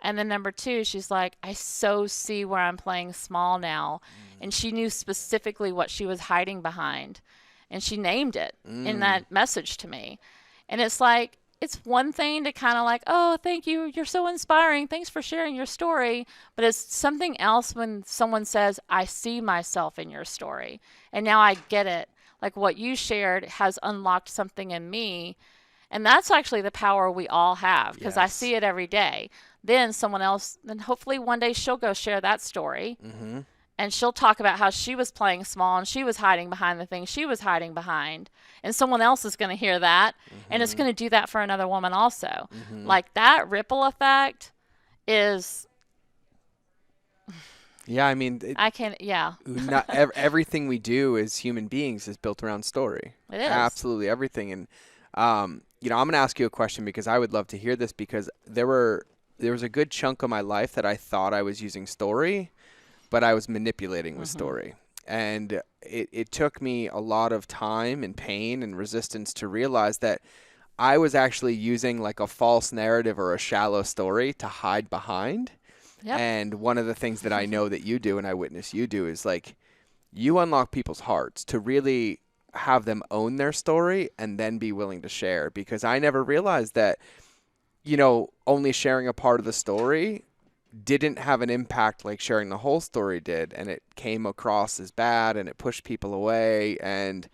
And then number two, she's like, I so see where I'm playing small now. And she knew specifically what she was hiding behind. And she named it in that message to me. And it's like, it's one thing to kind of like, oh, thank you. You're so inspiring. Thanks for sharing your story. But it's something else when someone says, I see myself in your story. And now I get it. Like what you shared has unlocked something in me. And that's actually the power we all have, because I see it every day. Then someone else, then hopefully one day she'll go share that story. and she'll talk about how she was playing small and she was hiding behind the things she was hiding behind. And someone else is going to hear that, and it's going to do that for another woman also. Like that ripple effect is, Yeah, I mean, I can, yeah, everything we do as human beings is built around story. it is. Absolutely everything. And I'm going to ask you a question because I would love to hear this, because there was a good chunk of my life that I thought I was using story, but I was manipulating with story. And it took me a lot of time and pain and resistance to realize that I was actually using like a false narrative or a shallow story to hide behind. Yep. And one of the things that I know that you do and I witness you do is like you unlock people's hearts to really have them own their story and then be willing to share. Because I never realized that, only sharing a part of the story didn't have an impact like sharing the whole story did. And it came across as bad and it pushed people away. And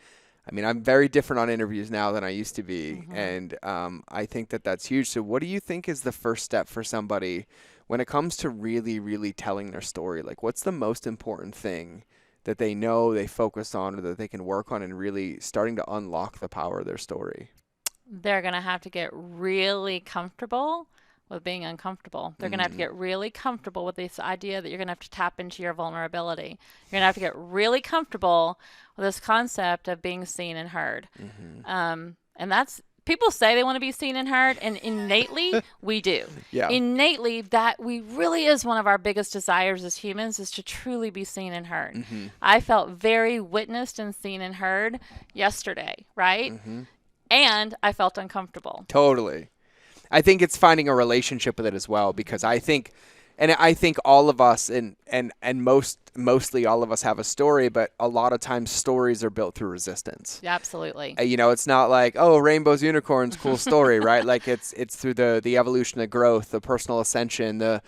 I mean, I'm very different on interviews now than I used to be. And I think that that's huge. So what do you think is the first step for somebody when it comes to really, really telling their story? Like, what's the most important thing that they know they focus on or that they can work on and really starting to unlock the power of their story? They're going to have to get really comfortable with being uncomfortable. They're going to have to get really comfortable with this idea that you're going to have to tap into your vulnerability. You're going to have to get really comfortable with this concept of being seen and heard. And that's, people say they want to be seen and heard, and innately we do. Yeah. Innately, that we really is one of our biggest desires as humans, is to truly be seen and heard. I felt very witnessed and seen and heard yesterday, right? And I felt uncomfortable. Totally. I think it's finding a relationship with it as well, because I think all of us and mostly all of us have a story, but a lot of times stories are built through resistance. Yeah, absolutely. It's not like, oh, rainbows, unicorns, cool story, right? Like it's through the evolution, the growth, the personal ascension, the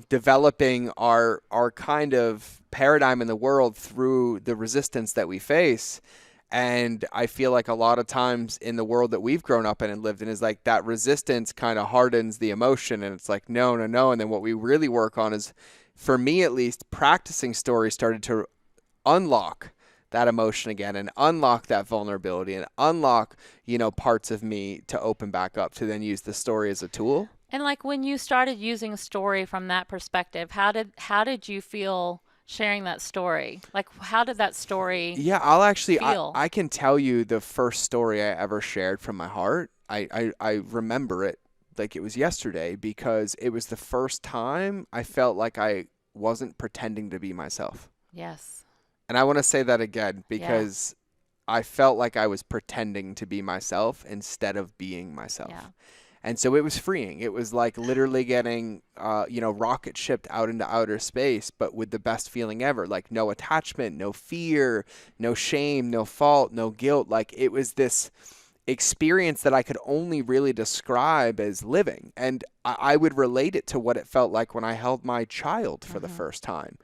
developing our kind of paradigm in the world through the resistance that we face. And I feel like a lot of times in the world that we've grown up in and lived in is like that resistance kind of hardens the emotion. And it's like, no. And then what we really work on is, for me at least, practicing story started to unlock that emotion again and unlock that vulnerability and unlock, parts of me to open back up to then use the story as a tool. And like when you started using story from that perspective, how did you feel sharing that story? Like, how did that story feel? I can tell you the first story I ever shared from my heart. I remember it like it was yesterday, because it was the first time I felt like I wasn't pretending to be myself. Yes. And I want to say that again, because I felt like I was pretending to be myself instead of being myself. Yeah. And so it was freeing. It was like literally getting, rocket shipped out into outer space, but with the best feeling ever. Like no attachment, no fear, no shame, no fault, no guilt. Like it was this experience that I could only really describe as living. And I would relate it to what it felt like when I held my child for the first time.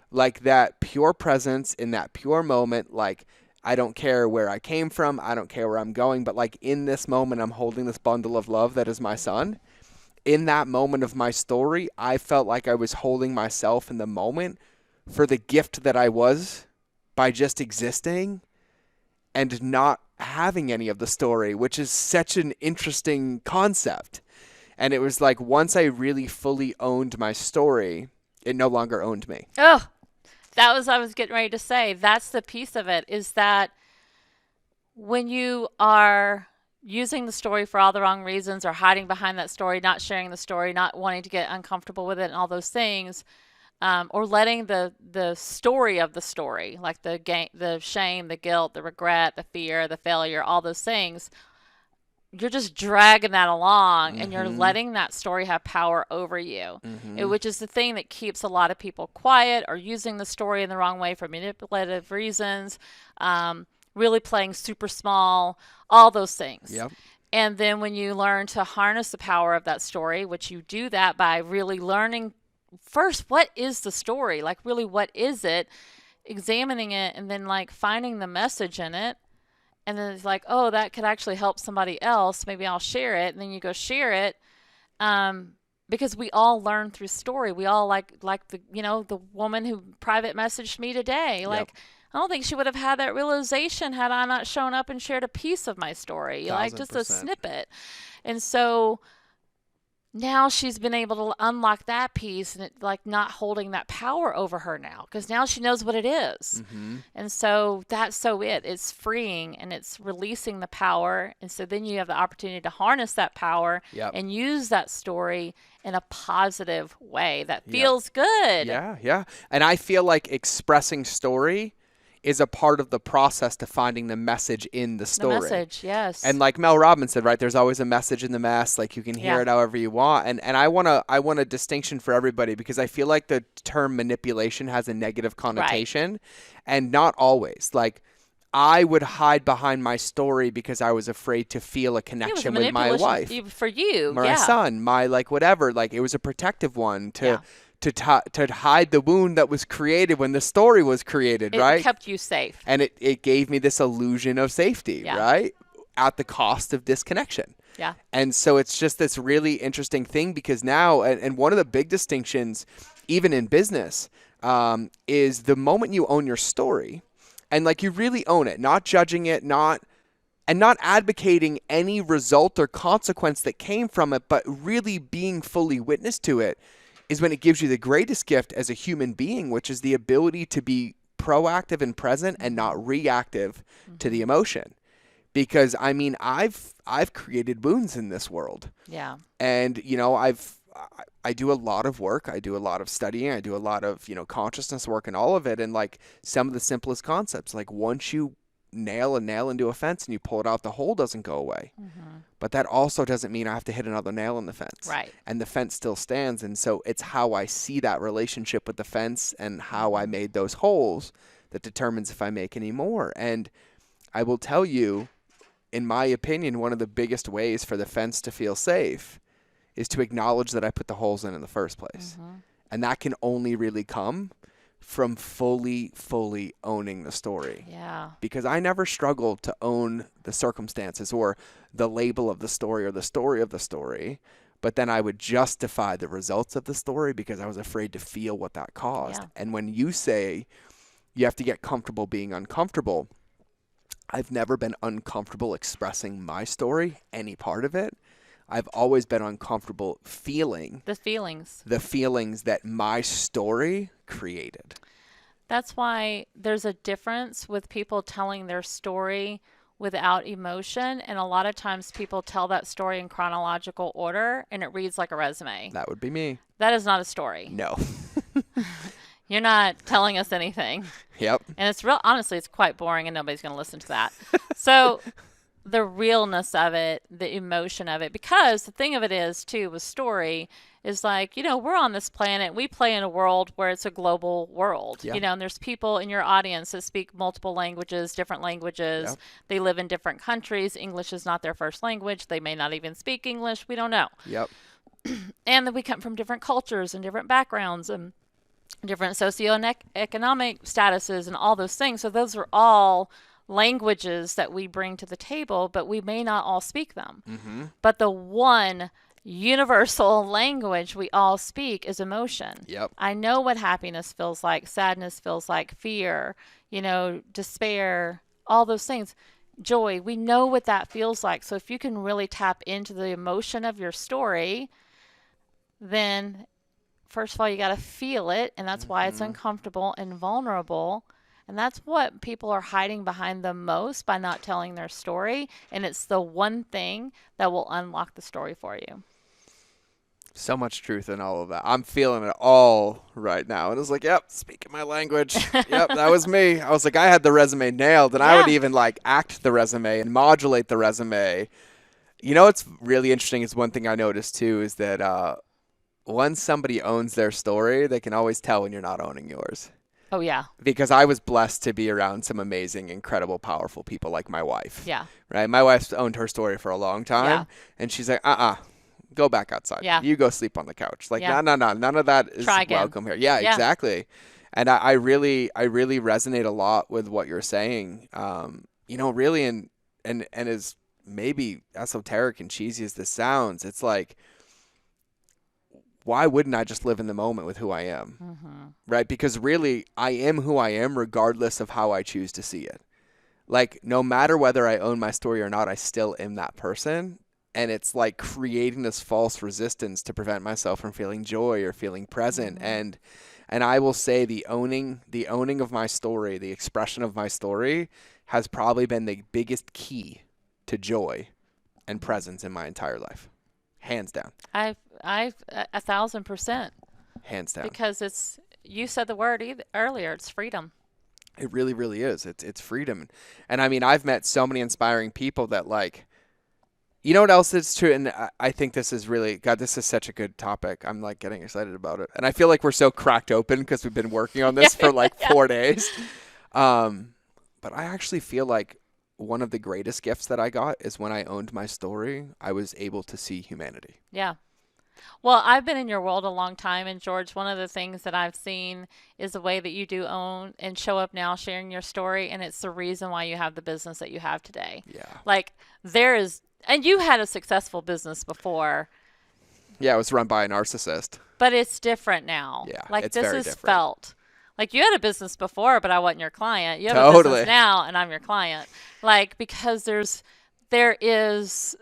Like that pure presence in that pure moment, like I don't care where I came from. I don't care where I'm going. But like in this moment, I'm holding this bundle of love that is my son. In that moment of my story, I felt like I was holding myself in the moment for the gift that I was by just existing and not having any of the story, which is such an interesting concept. And it was like once I really fully owned my story, it no longer owned me. Oh, that was what I was getting ready to say. That's the piece of it, is that when you are using the story for all the wrong reasons, or hiding behind that story, not sharing the story, not wanting to get uncomfortable with it and all those things, or letting the story of the story, like the shame, the guilt, the regret, the fear, the failure, all those things, you're just dragging that along, and you're letting that story have power over you, which is the thing that keeps a lot of people quiet, or using the story in the wrong way for manipulative reasons, really playing super small, all those things. Yep. And then when you learn to harness the power of that story, which you do that by really learning first, what is the story? Like really, what is it? Examining it, and then like finding the message in it. And then it's like, oh, that could actually help somebody else. Maybe I'll share it. And then you go share it. because we all learn through story. We all like the the woman who private messaged me today. Like, I don't think she would have had that realization had I not shown up and shared a piece of my story, like just a 1000%. snippet. And so now she's been able to unlock that piece, and it, like, not holding that power over her now, because now she knows what it is. And so that's it's freeing, and it's releasing the power. And so then you have the opportunity to harness that power and use that story in a positive way that feels good. Yeah. And I feel like expressing story is a part of the process to finding the message in the story. The message, yes. And like Mel Robbins said, right, there's always a message in the mess. Like, you can hear it however you want. And I want a distinction for everybody, because I feel like the term manipulation has a negative connotation, and not always. Like, I would hide behind my story because I was afraid to feel a connection with my wife, for you, my son, my like whatever. Like, it was a protective one to hide the wound that was created when the story was created, right? It kept you safe. And it gave me this illusion of safety, right? At the cost of disconnection. Yeah. And so it's just this really interesting thing, because now, and one of the big distinctions, even in business, is the moment you own your story, and like you really own it, not judging it, not advocating any result or consequence that came from it, but really being fully witness to it, is when it gives you the greatest gift as a human being, which is the ability to be proactive and present and not reactive to the emotion. Because I mean, I've created wounds in this world. Yeah. And I do a lot of work. I do a lot of studying. I do a lot of, consciousness work and all of it. And like some of the simplest concepts, like once you nail a nail into a fence and you pull it out, the hole doesn't go away. But that also doesn't mean I have to hit another nail in the fence. Right. And the fence still stands. And so it's how I see that relationship with the fence and how I made those holes that determines if I make any more. And I will tell you, in my opinion, one of the biggest ways for the fence to feel safe is to acknowledge that I put the holes in the first place. And that can only really come from fully owning the story. Yeah. Because I never struggled to own the circumstances or the label of the story or the story of the story, but then I would justify the results of the story because I was afraid to feel what that caused. Yeah. And when you say you have to get comfortable being uncomfortable, I've never been uncomfortable expressing my story, any part of it. I've always been uncomfortable feeling the feelings that my story created. That's why there's a difference with people telling their story without emotion, and a lot of times people tell that story in chronological order and it reads like a resume. That would be me. That is not a story. No. You're not telling us anything. Yep. And it's honestly, it's quite boring, and nobody's going to listen to that. So the realness of it, the emotion of it, because the thing of it is too with story is like, we're on this planet, we play in a world where it's a global world, and there's people in your audience that speak multiple languages, different languages. They live in different countries. English is not their first language. They may not even speak English. We don't know. Yep. And then we come from different cultures and different backgrounds and different socioeconomic statuses and all those things. So those are all languages that we bring to the table, but we may not all speak them. But the one universal language we all speak is emotion. Yep. I know what happiness feels like, sadness feels like, fear, despair, all those things. Joy, we know what that feels like. So if you can really tap into the emotion of your story, then first of all, you got to feel it, and that's why it's uncomfortable and vulnerable. And that's what people are hiding behind the most by not telling their story. And it's the one thing that will unlock the story for you. So much truth in all of that. I'm feeling it all right now. And it's like, yep, speaking my language. Yep, that was me. I was like, I had the resume nailed, and I would even like act the resume and modulate the resume. What's really interesting is one thing I noticed too is that once somebody owns their story, they can always tell when you're not owning yours. Oh, yeah. Because I was blessed to be around some amazing, incredible, powerful people like my wife. Yeah. Right? My wife's owned her story for a long time. And she's like, go back outside. Yeah. You go sleep on the couch. Like, no. None of that is welcome here. Yeah, exactly. And I really resonate a lot with what you're saying. Really, and as maybe esoteric and cheesy as this sounds, it's like why wouldn't I just live in the moment with who I am? Right? Because really, I am who I am regardless of how I choose to see it. Like, no matter whether I own my story or not, I still am that person. And it's like creating this false resistance to prevent myself from feeling joy or feeling present. And I will say the owning of my story, the expression of my story has probably been the biggest key to joy and presence in my entire life. Hands down. I've 1,000%. Hands down. Because you said the word earlier, it's freedom. It really, really is. It's freedom. And I mean, I've met so many inspiring people that, like, you know what else is true? And I think this is really, God, this is such a good topic. I'm like getting excited about it. And I feel like we're so cracked open because we've been working on this for like 4 days. But I actually feel like one of the greatest gifts that I got is when I owned my story, I was able to see humanity. Yeah. Well, I've been in your world a long time, and George, one of the things that I've seen is the way that you do own and show up now sharing your story, and it's the reason why you have the business that you have today. Yeah. Like, and you had a successful business before. Yeah, it was run by a narcissist. But it's different now. Yeah, like it's this very is different. felt. Like you had a business before, but I wasn't your client. You have a Totally. business now, and I'm your client. Like, because there is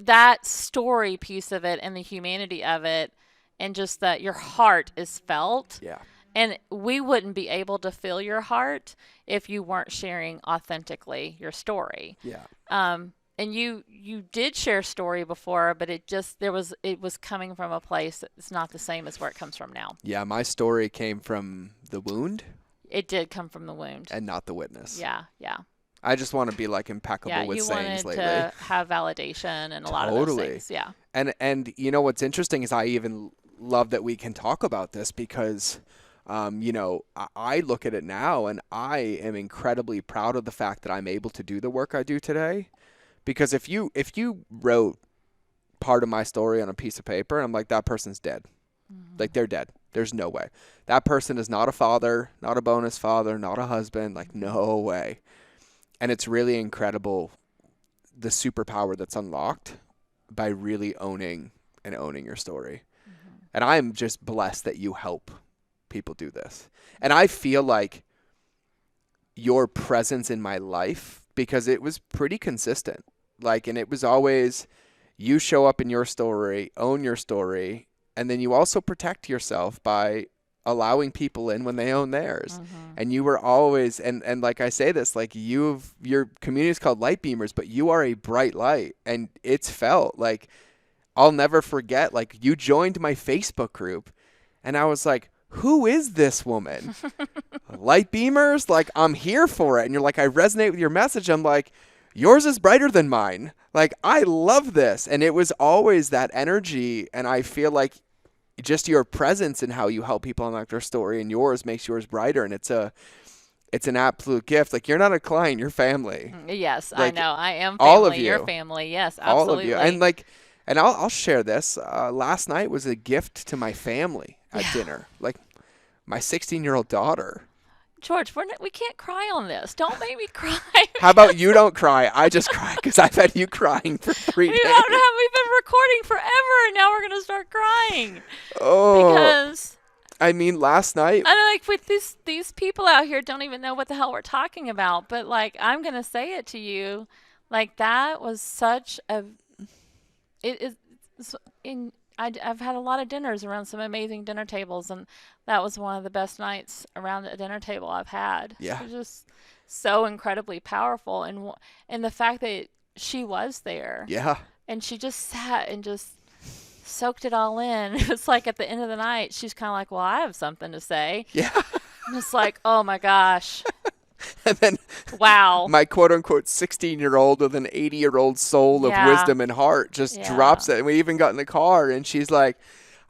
that story piece of it and the humanity of it, and just that your heart is felt. Yeah. And we wouldn't be able to feel your heart if you weren't sharing authentically your story. Yeah. And you did share story before, but it was coming from a place that's not the same as where it comes from now. Yeah, my story came from the wound. It did come from the wound. And not the witness. Yeah, yeah. I just want to be like impeccable with sayings lately. You wanted to have validation and a lot of those things. Yeah. And you know what's interesting is I even love that we can talk about this because you know, I look at it now and I am incredibly proud of the fact that I'm able to do the work I do today. Because if you wrote part of my story on a piece of paper, I'm like, that person's dead. Like, they're dead. There's no way. That person is not a father, not a bonus father, not a husband. Like, no way. And it's really incredible the superpower that's unlocked by really owning your story. And I'm just blessed that you help people do this. And I feel like your presence in my life, because it was pretty consistent. Like, and it was always you show up in your story, own your story, and then you also protect yourself by allowing people in when they own theirs. And you were always, and like I say this, like your community is called Light Beamers, but you are a bright light, and it's felt like, I'll never forget, like, you joined my Facebook group and I was like, who is this woman? Light Beamers? Like, I'm here for it. And you're like, I resonate with your message. I'm like, yours is brighter than mine. Like, I love this. And it was always that energy. And I feel like just your presence and how you help people unlock their story and yours makes yours brighter. And it's an absolute gift. Like, you're not a client, you're family. Yes, like, I know. I am family. all of you. You're family. Yes, absolutely. All of you. And like, and I'll share this. Last night was a gift to my family at dinner. Like, my 16-year-old daughter. George, we can't cry on this. Don't make me cry. How about you don't cry? I just cry because I've had you crying for 3 days. We've been recording forever, and now we're going to start crying. Oh. Because I mean, last night. I like with these people out here don't even know what the hell we're talking about. But like, I'm going to say it to you. Like, that was such a. I've had a lot of dinners around some amazing dinner tables, and that was one of the best nights around a dinner table I've had. Yeah. It was just so incredibly powerful, and the fact that she was there. Yeah. And she just sat and just soaked it all in. It's like at the end of the night, she's kind of like, well, I have something to say. Yeah. And it's like, oh my gosh. And then wow. My quote-unquote 16-year-old with an 80-year-old soul of wisdom and heart just drops it. And we even got in the car, and she's like,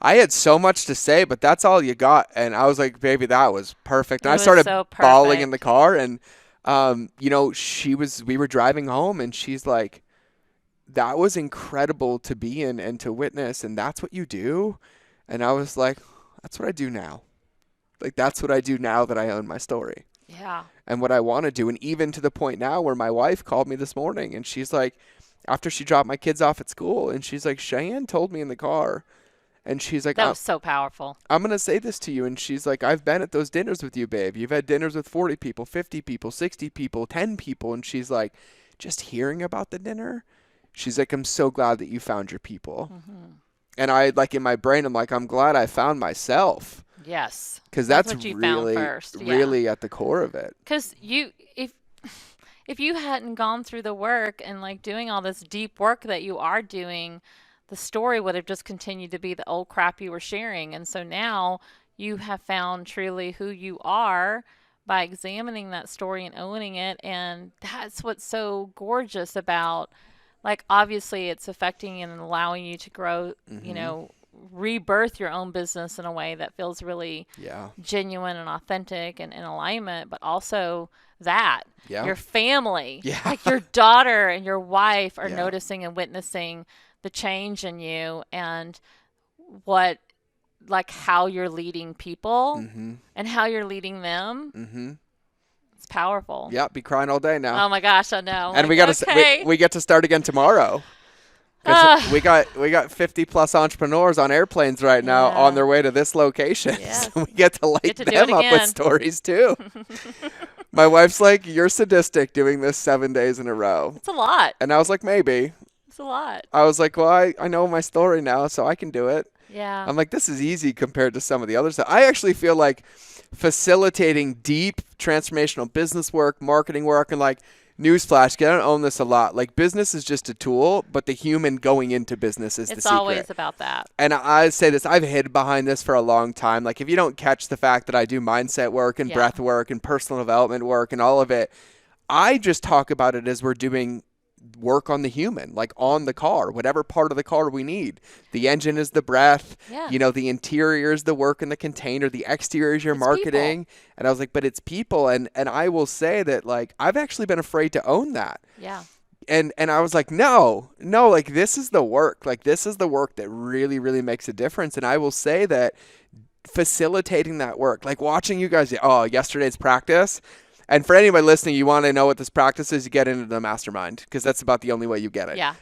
I had so much to say, but that's all you got. And I was like, baby, that was perfect. And I started bawling in the car. And, you know, we were driving home, and she's like, that was incredible to be in and to witness. And that's what you do. And I was like, that's what I do now. Like, that's what I do now that I own my story. Yeah. And what I want to do. And even to the point now where my wife called me this morning, and she's like, after she dropped my kids off at school, and she's like, Cheyenne told me in the car, And she's like, That was so powerful. I'm going to say this to you. And she's like, I've been at those dinners with you, babe. You've had dinners with 40 people, 50 people, 60 people, 10 people. And she's like, just hearing about the dinner, she's like, I'm so glad that you found your people. And I, like, in my brain, I'm like, I'm glad I found myself. Yes. Because that's what you really, found first. Yeah. really at the core of it. Because if you hadn't gone through the work and like doing all this deep work that you are doing, the story would have just continued to be the old crap you were sharing. And so now you have found truly who you are by examining that story and owning it. And that's what's so gorgeous about, like, obviously it's affecting and allowing you to grow, you know, rebirth your own business in a way that feels really genuine and authentic and in alignment, but also that your family, like your daughter and your wife are noticing and witnessing the change in you and what, like, how you're leading people and how you're leading them. It's powerful. Yeah, be crying all day now. Oh my gosh, I know. And like, we get to start again tomorrow. We got 50 plus entrepreneurs on airplanes right now on their way to this location. Yes. So we get to light them up with stories too. My wife's like, you're sadistic doing this 7 days in a row. It's a lot. And I was like, maybe. It's a lot. I was like, well, I know my story now, so I can do it. Yeah. I'm like, this is easy compared to some of the other stuff. I actually feel like facilitating deep transformational business work, marketing work, and like, newsflash, I don't own this a lot. Like, business is just a tool, but the human going into business is the secret. It's always about that. And I say this, I've hid behind this for a long time. Like, if you don't catch the fact that I do mindset work and breath work and personal development work and all of it, I just talk about it as we're doing work on the human, like on the car, whatever part of the car we need. The engine is the breath, you know, the interior is the work in the container, the exterior is your marketing. People. And I was like, but it's people. And I will say that, like, I've actually been afraid to own that. Yeah. And I was like, no, like, this is the work. Like, this is the work that really, really makes a difference. And I will say that facilitating that work, like watching you guys, yesterday's practice. And for anybody listening, you want to know what this practice is, you get into the mastermind, because that's about the only way you get it. Yeah.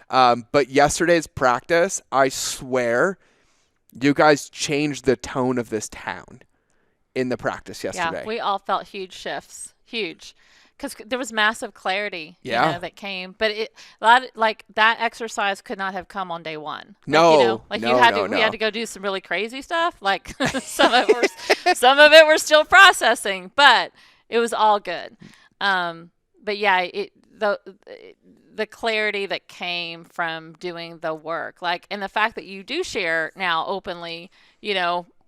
But yesterday's practice, I swear, you guys changed the tone of this town in the practice yesterday. Yeah, we all felt huge shifts. Huge. Because there was massive clarity that came. But that exercise could not have come on day one. No. We had to go do some really crazy stuff. Like some of it we're still processing. But it was all good. But yeah, the clarity that came from doing the work, like, and the fact that you do share now openly,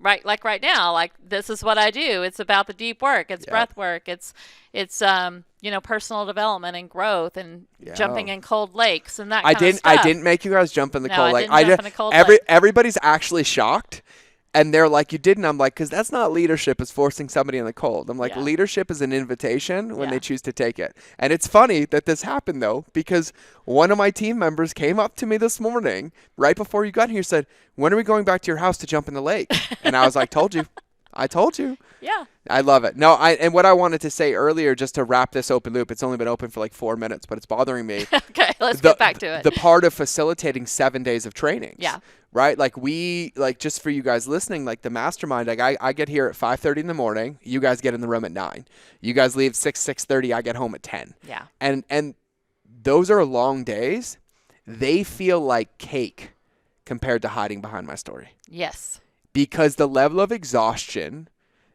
right, like right now, like, this is what I do. It's about the deep work. It's breath work. It's personal development and growth and jumping in cold lakes and that kind of stuff. I didn't make you guys jump in the cold lake. Lake. Everybody's actually shocked. And they're like, you didn't. I'm like, because that's not leadership, is forcing somebody in the cold. I'm like, leadership is an invitation when they choose to take it. And it's funny that this happened, though, because one of my team members came up to me this morning, right before you got here, said, when are we going back to your house to jump in the lake? And I was like, I told you. Yeah. I love it. No, and what I wanted to say earlier, just to wrap this open loop, it's only been open for like 4 minutes, but it's bothering me. Okay, let's get back to it. The part of facilitating 7 days of trainings. Yeah. Right? Like, just for you guys listening, like the mastermind, like I get here at 5:30 in the morning. You guys get in the room at 9. You guys leave 6:30. I get home at 10. Yeah. And those are long days. They feel like cake compared to hiding behind my story. Yes. Because the level of exhaustion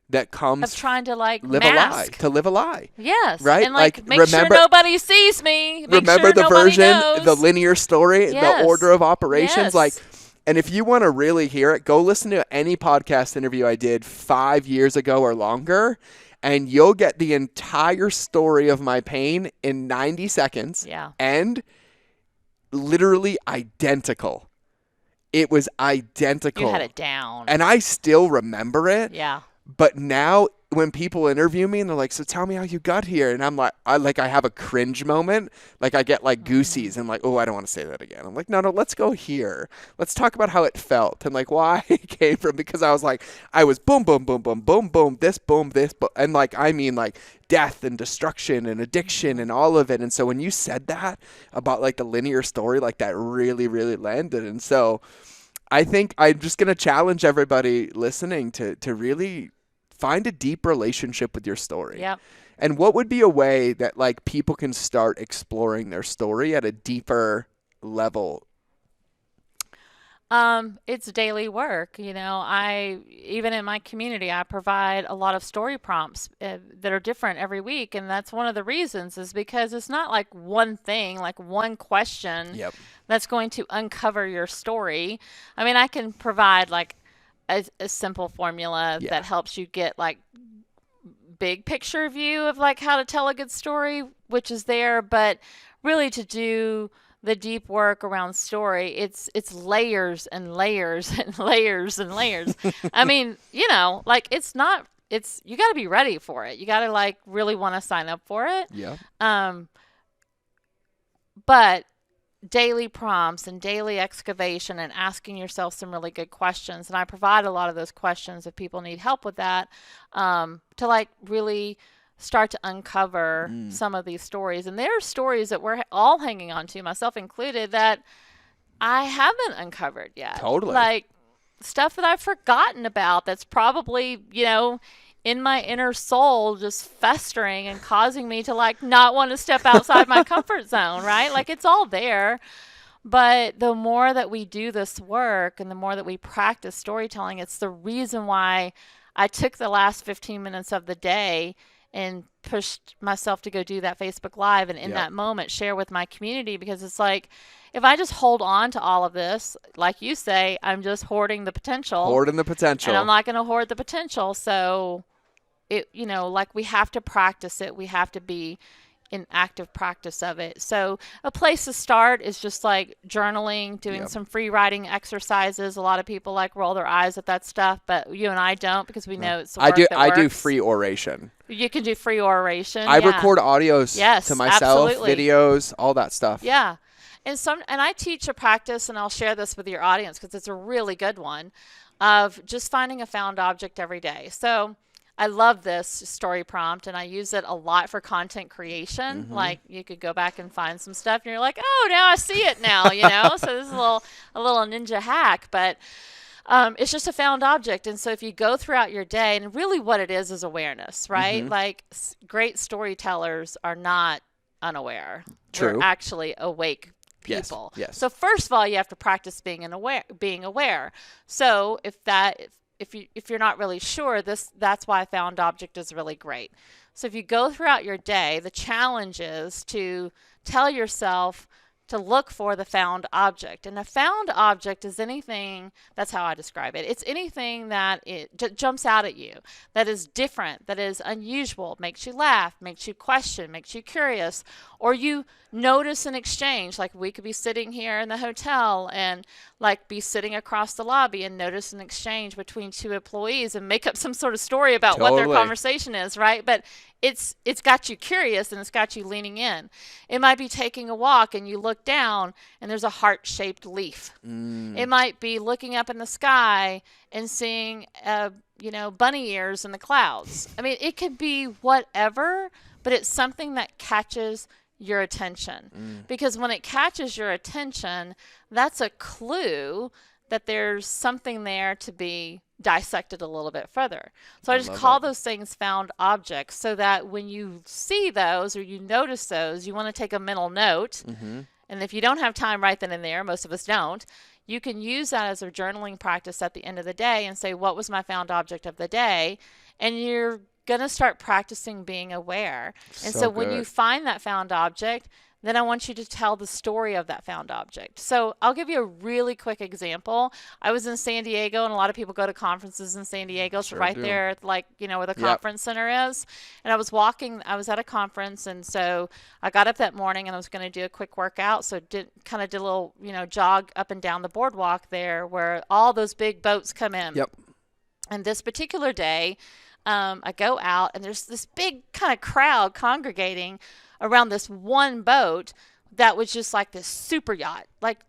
that comes of trying to live a lie. Yes. Right? And make sure nobody sees me. Remember sure the version, knows. the linear story, the order of operations. Yes. And if you want to really hear it, go listen to any podcast interview I did 5 years ago or longer, and you'll get the entire story of my pain in 90 seconds. Yeah. And literally identical. It was identical. You had it down. And I still remember it. Yeah. But now when people interview me and they're like, so tell me how you got here. And I'm like, I have a cringe moment. Like, I get like goosies and like, oh, I don't want to say that again. I'm like, no, let's go here. Let's talk about how it felt and like why it came from, because I was boom, boom, boom, boom, boom, boom, this, boom, this, boom. And like, I mean, like death and destruction and addiction and all of it. And so when you said that about like the linear story, like that really, really landed. And so I think I'm just going to challenge everybody listening to really find a deep relationship with your story. Yep. And what would be a way that like people can start exploring their story at a deeper level? It's daily work. Even in my community, I provide a lot of story prompts that are different every week. And that's one of the reasons is because it's not like one thing, like one question Yep. that's going to uncover your story. I mean, I can provide like a simple formula Yeah. that helps you get like big picture view of like how to tell a good story, which is there, but really to do the deep work around story, it's layers and layers and layers and layers. I mean, like it's you got to be ready for it. You got to like really want to sign up for it. Yeah. But daily prompts and daily excavation and asking yourself some really good questions, and I provide a lot of those questions if people need help with that, to like really start to uncover some of these stories. And there are stories that we're all hanging on to, myself included, that I haven't uncovered yet. Totally. Like stuff that I've forgotten about that's probably, in my inner soul just festering and causing me to like not want to step outside my comfort zone, right? Like it's all there. But the more that we do this work and the more that we practice storytelling, it's the reason why I took the last 15 minutes of the day and pushed myself to go do that Facebook Live and in Yep. that moment share with my community, because it's like if I just hold on to all of this, like you say, I'm just hoarding the potential. Hoarding the potential. And I'm not going to hoard the potential. So like we have to practice it. We have to be in active practice of it. So a place to start is just like journaling, doing Yep. some free writing exercises. A lot of people like roll their eyes at that stuff, but you and I don't, because we know it's the work that I do works. free oration. You can do free oration. I yeah. record audios Yes, to myself, absolutely. videos, all that stuff. Yeah. And I teach a practice, and I'll share this with your audience because it's a really good one, of just finding a found object every day. So I love this story prompt, and I use it a lot for content creation. Like you could go back and find some stuff and you're like, oh, now I see it now, So this is a little ninja hack, but it's just a found object. And so if you go throughout your day, and really what it is awareness, right? Like great storytellers are not unaware. True. They're actually awake Yes, people. yes. So first of all, you have to practice being aware. So if you're not really sure, that's why found object is really great. So if you go throughout your day, the challenge is to tell yourself to look for the found object. And a found object is anything, that's how I describe it. It's anything that jumps out at you, that is different, that is unusual, makes you laugh, makes you question, makes you curious, or you notice an exchange. Like we could be sitting here in the hotel and like be sitting across the lobby and notice an exchange between two employees and make up some sort of story about what their Totally. conversation is, right? But it's got you curious and it's got you leaning in. It might be taking a walk and you look down and there's a heart-shaped leaf. It might be looking up in the sky and seeing bunny ears in the clouds. I mean, it could be whatever, but it's something that catches your attention. Because when it catches your attention, that's a clue that there's something there to be dissected a little bit further. So I just call those things found objects, so that when you see those or you notice those, you want to take a mental note. And if you don't have time right then and there, most of us don't, you can use that as a journaling practice at the end of the day and say, what was my found object of the day? And you're going to start practicing being aware. And so when you find that found object, then I want you to tell the story of that found object. So I'll give you a really quick example. I was in San Diego, and a lot of people go to conferences in San Diego. So right there, like, where the conference center is. And I was at a conference, and so I got up that morning and I was going to do a quick workout. So did a little, jog up and down the boardwalk there where all those big boats come in. Yep. And this particular day, I go out, and there's this big kind of crowd congregating around this one boat that was just like this super yacht, like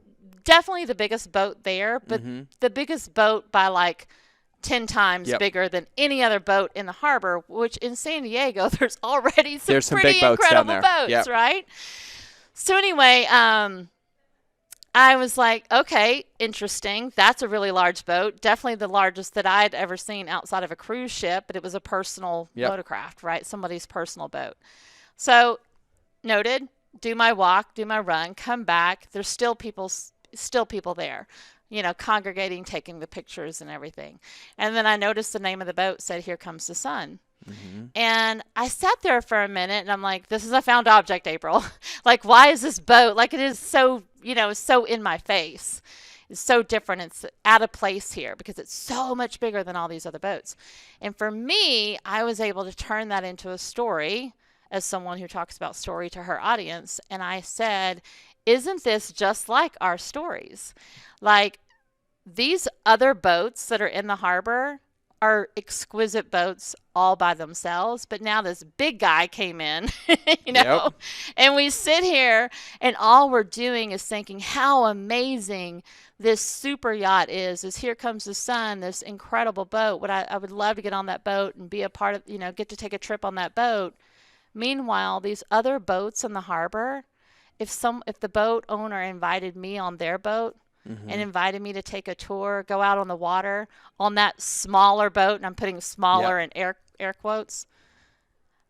definitely the biggest boat there, but the biggest boat by like 10 times bigger than any other boat in the harbor, which in San Diego, there's already some There's some pretty big boats incredible down there. boats, right? So anyway, I was like, okay, interesting. That's a really large boat. Definitely the largest that I'd ever seen outside of a cruise ship, but it was a personal motorcraft, right? Somebody's personal boat. So noted, do my walk, do my run, come back. There's still people there, congregating, taking the pictures and everything. And then I noticed the name of the boat said, Here Comes the Sun. Mm-hmm. And I sat there for a minute and I'm like, this is a found object, April. Like, why is this boat? Like, it is so, so in my face. It's so different. It's out of place here because it's so much bigger than all these other boats. And for me, I was able to turn that into a story as someone who talks about story to her audience. And I said, isn't this just like our stories? Like, these other boats that are in the harbor are exquisite boats all by themselves, but now this big guy came in, and we sit here and all we're doing is thinking how amazing this super yacht is Here Comes the Sun, this incredible boat. I would love to get on that boat and be a part of, get to take a trip on that boat. Meanwhile, these other boats in the harbor, if the boat owner invited me on their boat, mm-hmm. and invited me to take a tour, go out on the water on that smaller boat, and I'm putting smaller in air quotes,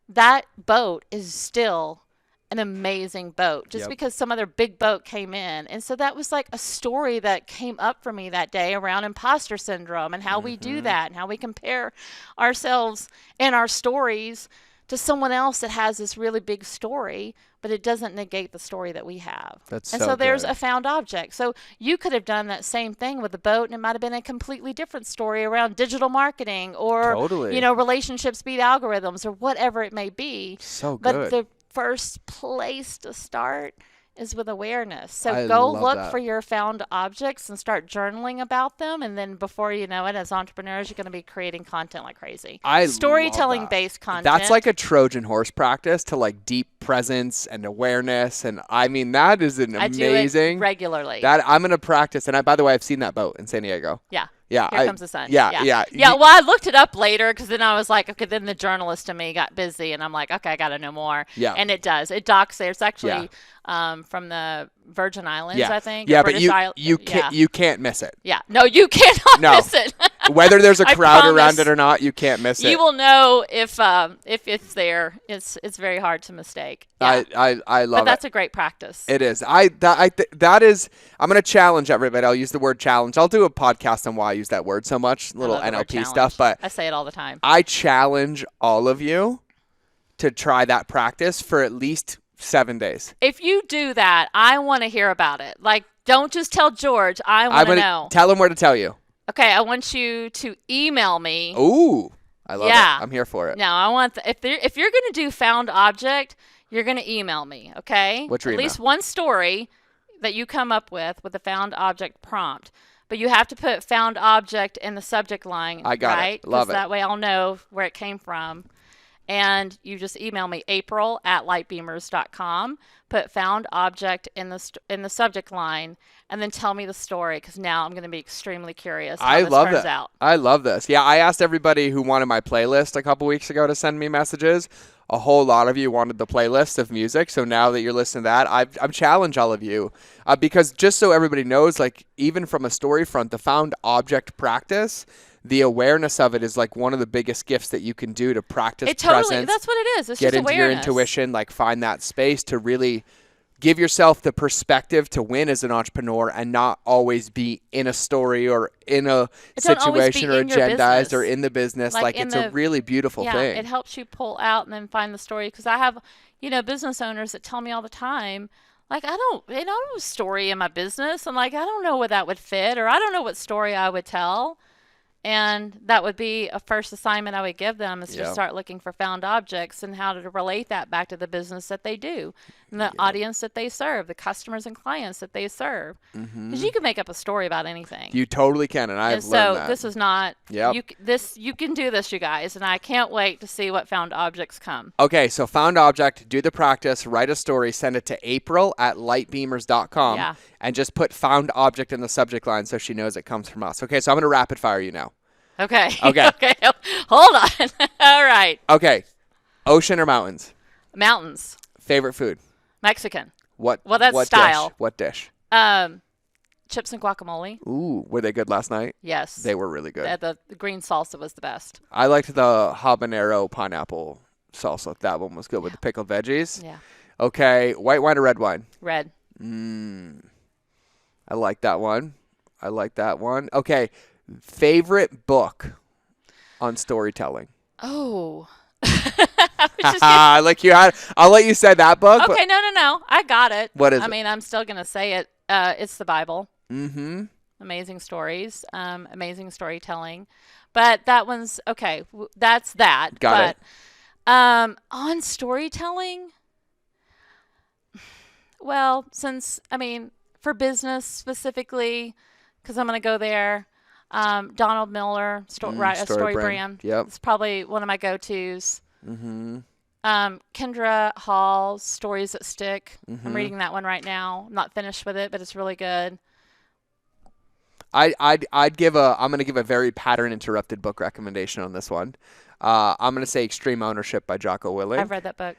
that boat is still an amazing boat just because some other big boat came in. And so that was like a story that came up for me that day around imposter syndrome and how we do that and how we compare ourselves and our stories to someone else that has this really big story, but it doesn't negate the story that we have. So there's a found object. So you could have done that same thing with a boat, and it might have been a completely different story around digital marketing or, relationships beat algorithms or whatever it may be. So good. But the first place to start is with awareness. So go look for your found objects and start journaling about them. And then before you know it, as entrepreneurs, you're going to be creating content like crazy. Storytelling based content. That's like a Trojan horse practice to like deep presence and awareness. And I mean, that is amazing. I do it regularly. That I'm going to practice. And by the way, I've seen that boat in San Diego. Yeah. Yeah, Here Comes the Sun. Yeah. Well, I looked it up later because then I was like, okay, then the journalist in me got busy and I'm like, okay, I got to know more. Yeah. And it does. It docks there. It's actually from the Virgin Islands, I think. Yeah, but you can't miss it. Yeah. No, you cannot miss it. Whether there's a crowd around it or not, you can't miss it. You will know if it's there. It's very hard to mistake. Yeah. I love it. But that's a great practice. It is. That is. I'm going to challenge everybody. I'll use the word challenge. I'll do a podcast on why I use that word so much. Little NLP stuff, but I say it all the time. I challenge all of you to try that practice for at least 7 days. If you do that, I want to hear about it. Like, don't just tell George. I want to know. Tell him where to tell you. Okay, I want you to email me. Ooh, I love it. I'm here for it. Now, I want if you're going to do found object, you're going to email me, okay? What's your email? At least one story that you come up with a found object prompt. But you have to put found object in the subject line. I got right? it. Love it. That way I'll know where it came from. And you just email me, april@lightbeamers.com. Put found object in the subject line, and then tell me the story because now I'm going to be extremely curious how this turns out. I love this. Yeah, I asked everybody who wanted my playlist a couple weeks ago to send me messages. A whole lot of you wanted the playlist of music, so now that you're listening to that, I've challenged all of you because just so everybody knows, like even from a story front, the found object practice, the awareness of it is like one of the biggest gifts that you can do to practice presence. That's what it is. It's get just into awareness. Your intuition, like find that space to really give yourself the perspective to win as an entrepreneur and not always be in a story or in a situation or agendized or in the business. Like it's a really beautiful thing. It helps you pull out and then find the story. Because I have, business owners that tell me all the time, like, I don't have a story in my business. And like, I don't know where that would fit, or I don't know what story I would tell. And that would be a first assignment I would give them is to start looking for found objects and how to relate that back to the business that they do and the audience that they serve, the customers and clients that they serve. Because you can make up a story about anything. You totally can, and I've learned that. So this is not, you can do this, you guys, and I can't wait to see what found objects come. Okay, so found object, do the practice, write a story, send it to april@lightbeamers.com, and just put found object in the subject line so she knows it comes from us. Okay, so I'm going to rapid fire you now. Okay. Okay. Hold on. All right. Okay. Ocean or mountains? Mountains. Favorite food? Mexican. What? Well, that's style. What dish? chips and guacamole. Ooh, were they good last night? Yes. They were really good. The green salsa was the best. I liked the habanero pineapple salsa. That one was good with the pickled veggies. Yeah. Okay, white wine or red wine? Red. I like that one. Okay, favorite book on storytelling? Oh. Like I'll let you say that book. Okay, no. I got it. What is it? I mean, I'm still going to say it. It's the Bible. Mm-hmm. Amazing stories, amazing storytelling. But that one's okay. That's that. Got it. On storytelling, well, for business specifically, because I'm going to go there, Donald Miller, Story Brand. Yep. It's probably one of my go-tos. Mm-hmm. Kendra Hall, Stories That Stick. Mm-hmm. I'm reading that one right now. I'm not finished with it, but it's really good. I'm going to give a very pattern interrupted book recommendation on this one. I'm going to say Extreme Ownership by Jocko Willink. I've read that book.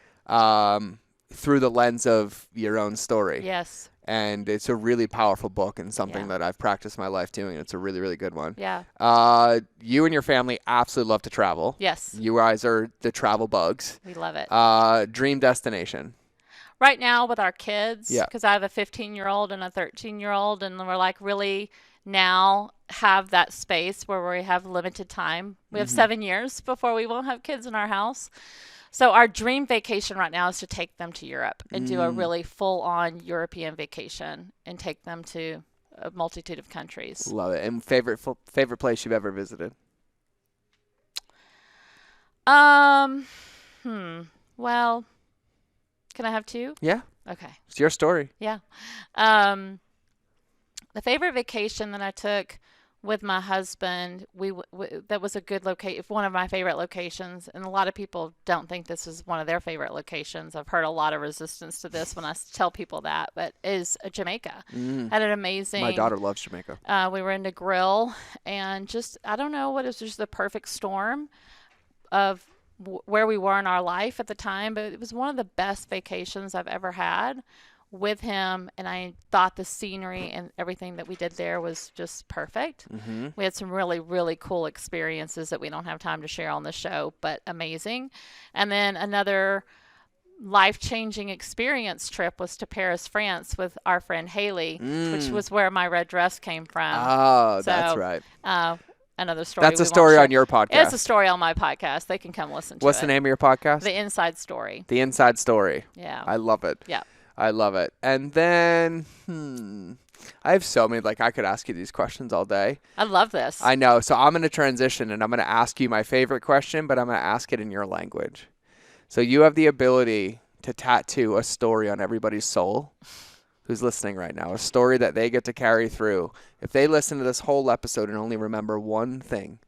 Through the lens of your own story. Yes. And it's a really powerful book and something Yeah. that I've practiced my life doing. It's a really, really good one. Yeah. You and your family absolutely love to travel. Yes. You guys are the travel bugs. We love it. Dream destination. Right now with our kids, Yeah. because I have a 15-year-old and a 13-year-old, and we're like really now have that space where we have limited time. We have 7 years before we won't have kids in our house. So our dream vacation right now is to take them to Europe and do a really full-on European vacation and take them to a multitude of countries. Love it. And favorite place you've ever visited? Well, can I have two? Yeah. Okay. It's your story. Yeah. The favorite vacation that I took with my husband, that was a good location, one of my favorite locations, and a lot of people don't think this is one of their favorite locations. I've heard a lot of resistance to this when I tell people that, but is Jamaica. Had an amazing. My daughter loves Jamaica. We were in the grill, and I don't know what, it was just the perfect storm of where we were in our life at the time, but it was one of the best vacations I've ever had with him, and I thought the scenery and everything that we did there was just perfect. We had some really, really cool experiences that we don't have time to share on the show, but amazing. And then another life-changing experience trip was to Paris, France with our friend Haley, which was where my red dress came from. Oh, that's right. Another story. That's a story on your podcast. It's a story on my podcast. They can come listen to it. What's the name of your podcast? The Inside Story. The Inside Story. Yeah. I love it. Yeah. I love it. And then, I have so many, I could ask you these questions all day. I love this. I know. So I'm going to transition, and I'm going to ask you my favorite question, but I'm going to ask it in your language. So you have the ability to tattoo a story on everybody's soul who's listening right now, a story that they get to carry through. If they listen to this whole episode and only remember one thing,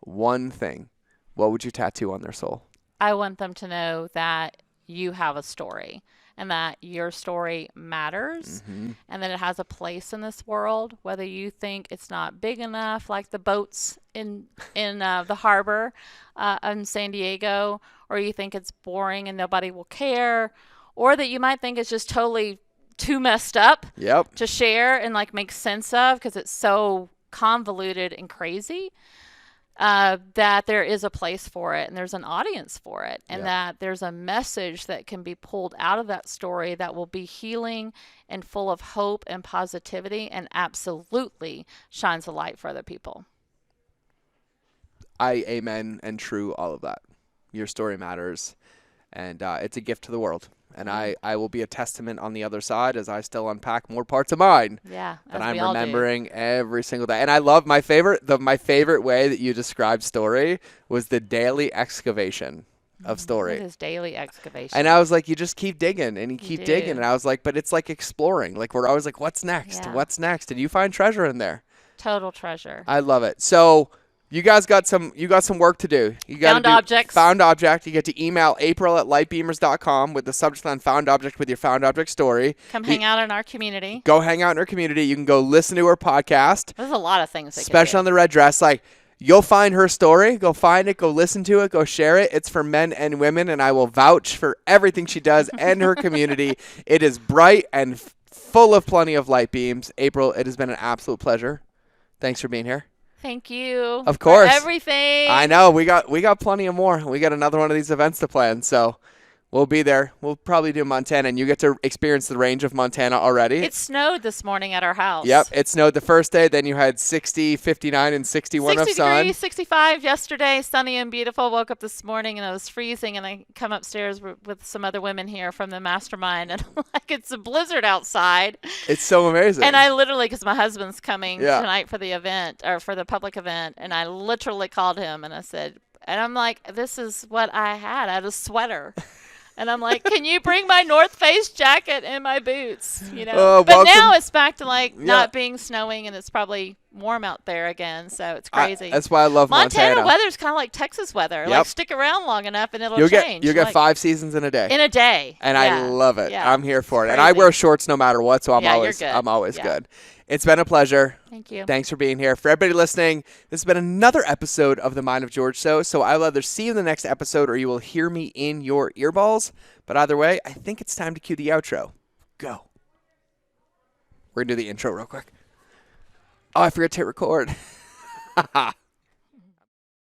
what would you tattoo on their soul? I want them to know that you have a story and that your story matters and that it has a place in this world, whether you think it's not big enough, like the boats in the harbor in San Diego, or you think it's boring and nobody will care, or that you might think it's just totally too messed up to share and make sense of because it's so convoluted and crazy. That there is a place for it and there's an audience for it, and that there's a message that can be pulled out of that story that will be healing and full of hope and positivity and absolutely shines a light for other people. I amen and true all of that. Your story matters, and it's a gift to the world. And I will be a testament on the other side as I still unpack more parts of mine. Yeah, that I'm remembering every single day. And I love my favorite way that you described story was the daily excavation of story. It is daily excavation. And I was like, you just keep digging and you keep digging. do. And I was like, but it's like exploring. We're always like, what's next? Yeah. What's next? And you find treasure in there. Total treasure. I love it. So you guys got some work to do. You got Found objects. Found object. You get to email April@lightbeamers.com with the subject line found object with your found object story. Come hang out in our community. Go hang out in our community. You can go listen to her podcast. There's a lot of things they Especially on the red dress. You'll find her story. Go find it. Go listen to it. Go share it. It's for men and women, and I will vouch for everything she does and her community. It is bright and full of plenty of light beams. April, it has been an absolute pleasure. Thanks for being here. Thank you. Of course. For everything. I know. We got plenty of more. We got another one of these events to plan, so we'll be there. We'll probably do Montana, and you get to experience the range of Montana already. It snowed this morning at our house. Yep, it snowed the first day. Then you had 60, 59, and 61 60 of sun. degrees, 65 yesterday, sunny and beautiful. Woke up this morning and it was freezing, and I come upstairs with some other women here from the mastermind, and I'm like, it's a blizzard outside. It's so amazing. And I literally, because my husband's coming Yeah. tonight for the event, or for the public event, and I literally called him and I said, and I'm like, this is what I had. I had a sweater. And I'm like, can you bring my North Face jacket and my boots? You know. But now it's back to not being snowing, and it's probably warm out there again. So it's crazy. That's why I love Montana. Montana weather's kind of like Texas weather. Yep. Like, stick around long enough and it'll You'll change. get 5 seasons in a day. In a day. And I love it. Yeah. I'm here for it. It's And I crazy. wear shorts no matter what, so you're good. I'm always Yeah. good. It's been a pleasure. Thank you. Thanks for being here. For everybody listening, this has been another episode of The Mind of George Show. So I'll either see you in the next episode or you will hear me in your earballs. But either way, I think it's time to cue the outro. Go. We're going to do the intro real quick. Oh, I forgot to hit record.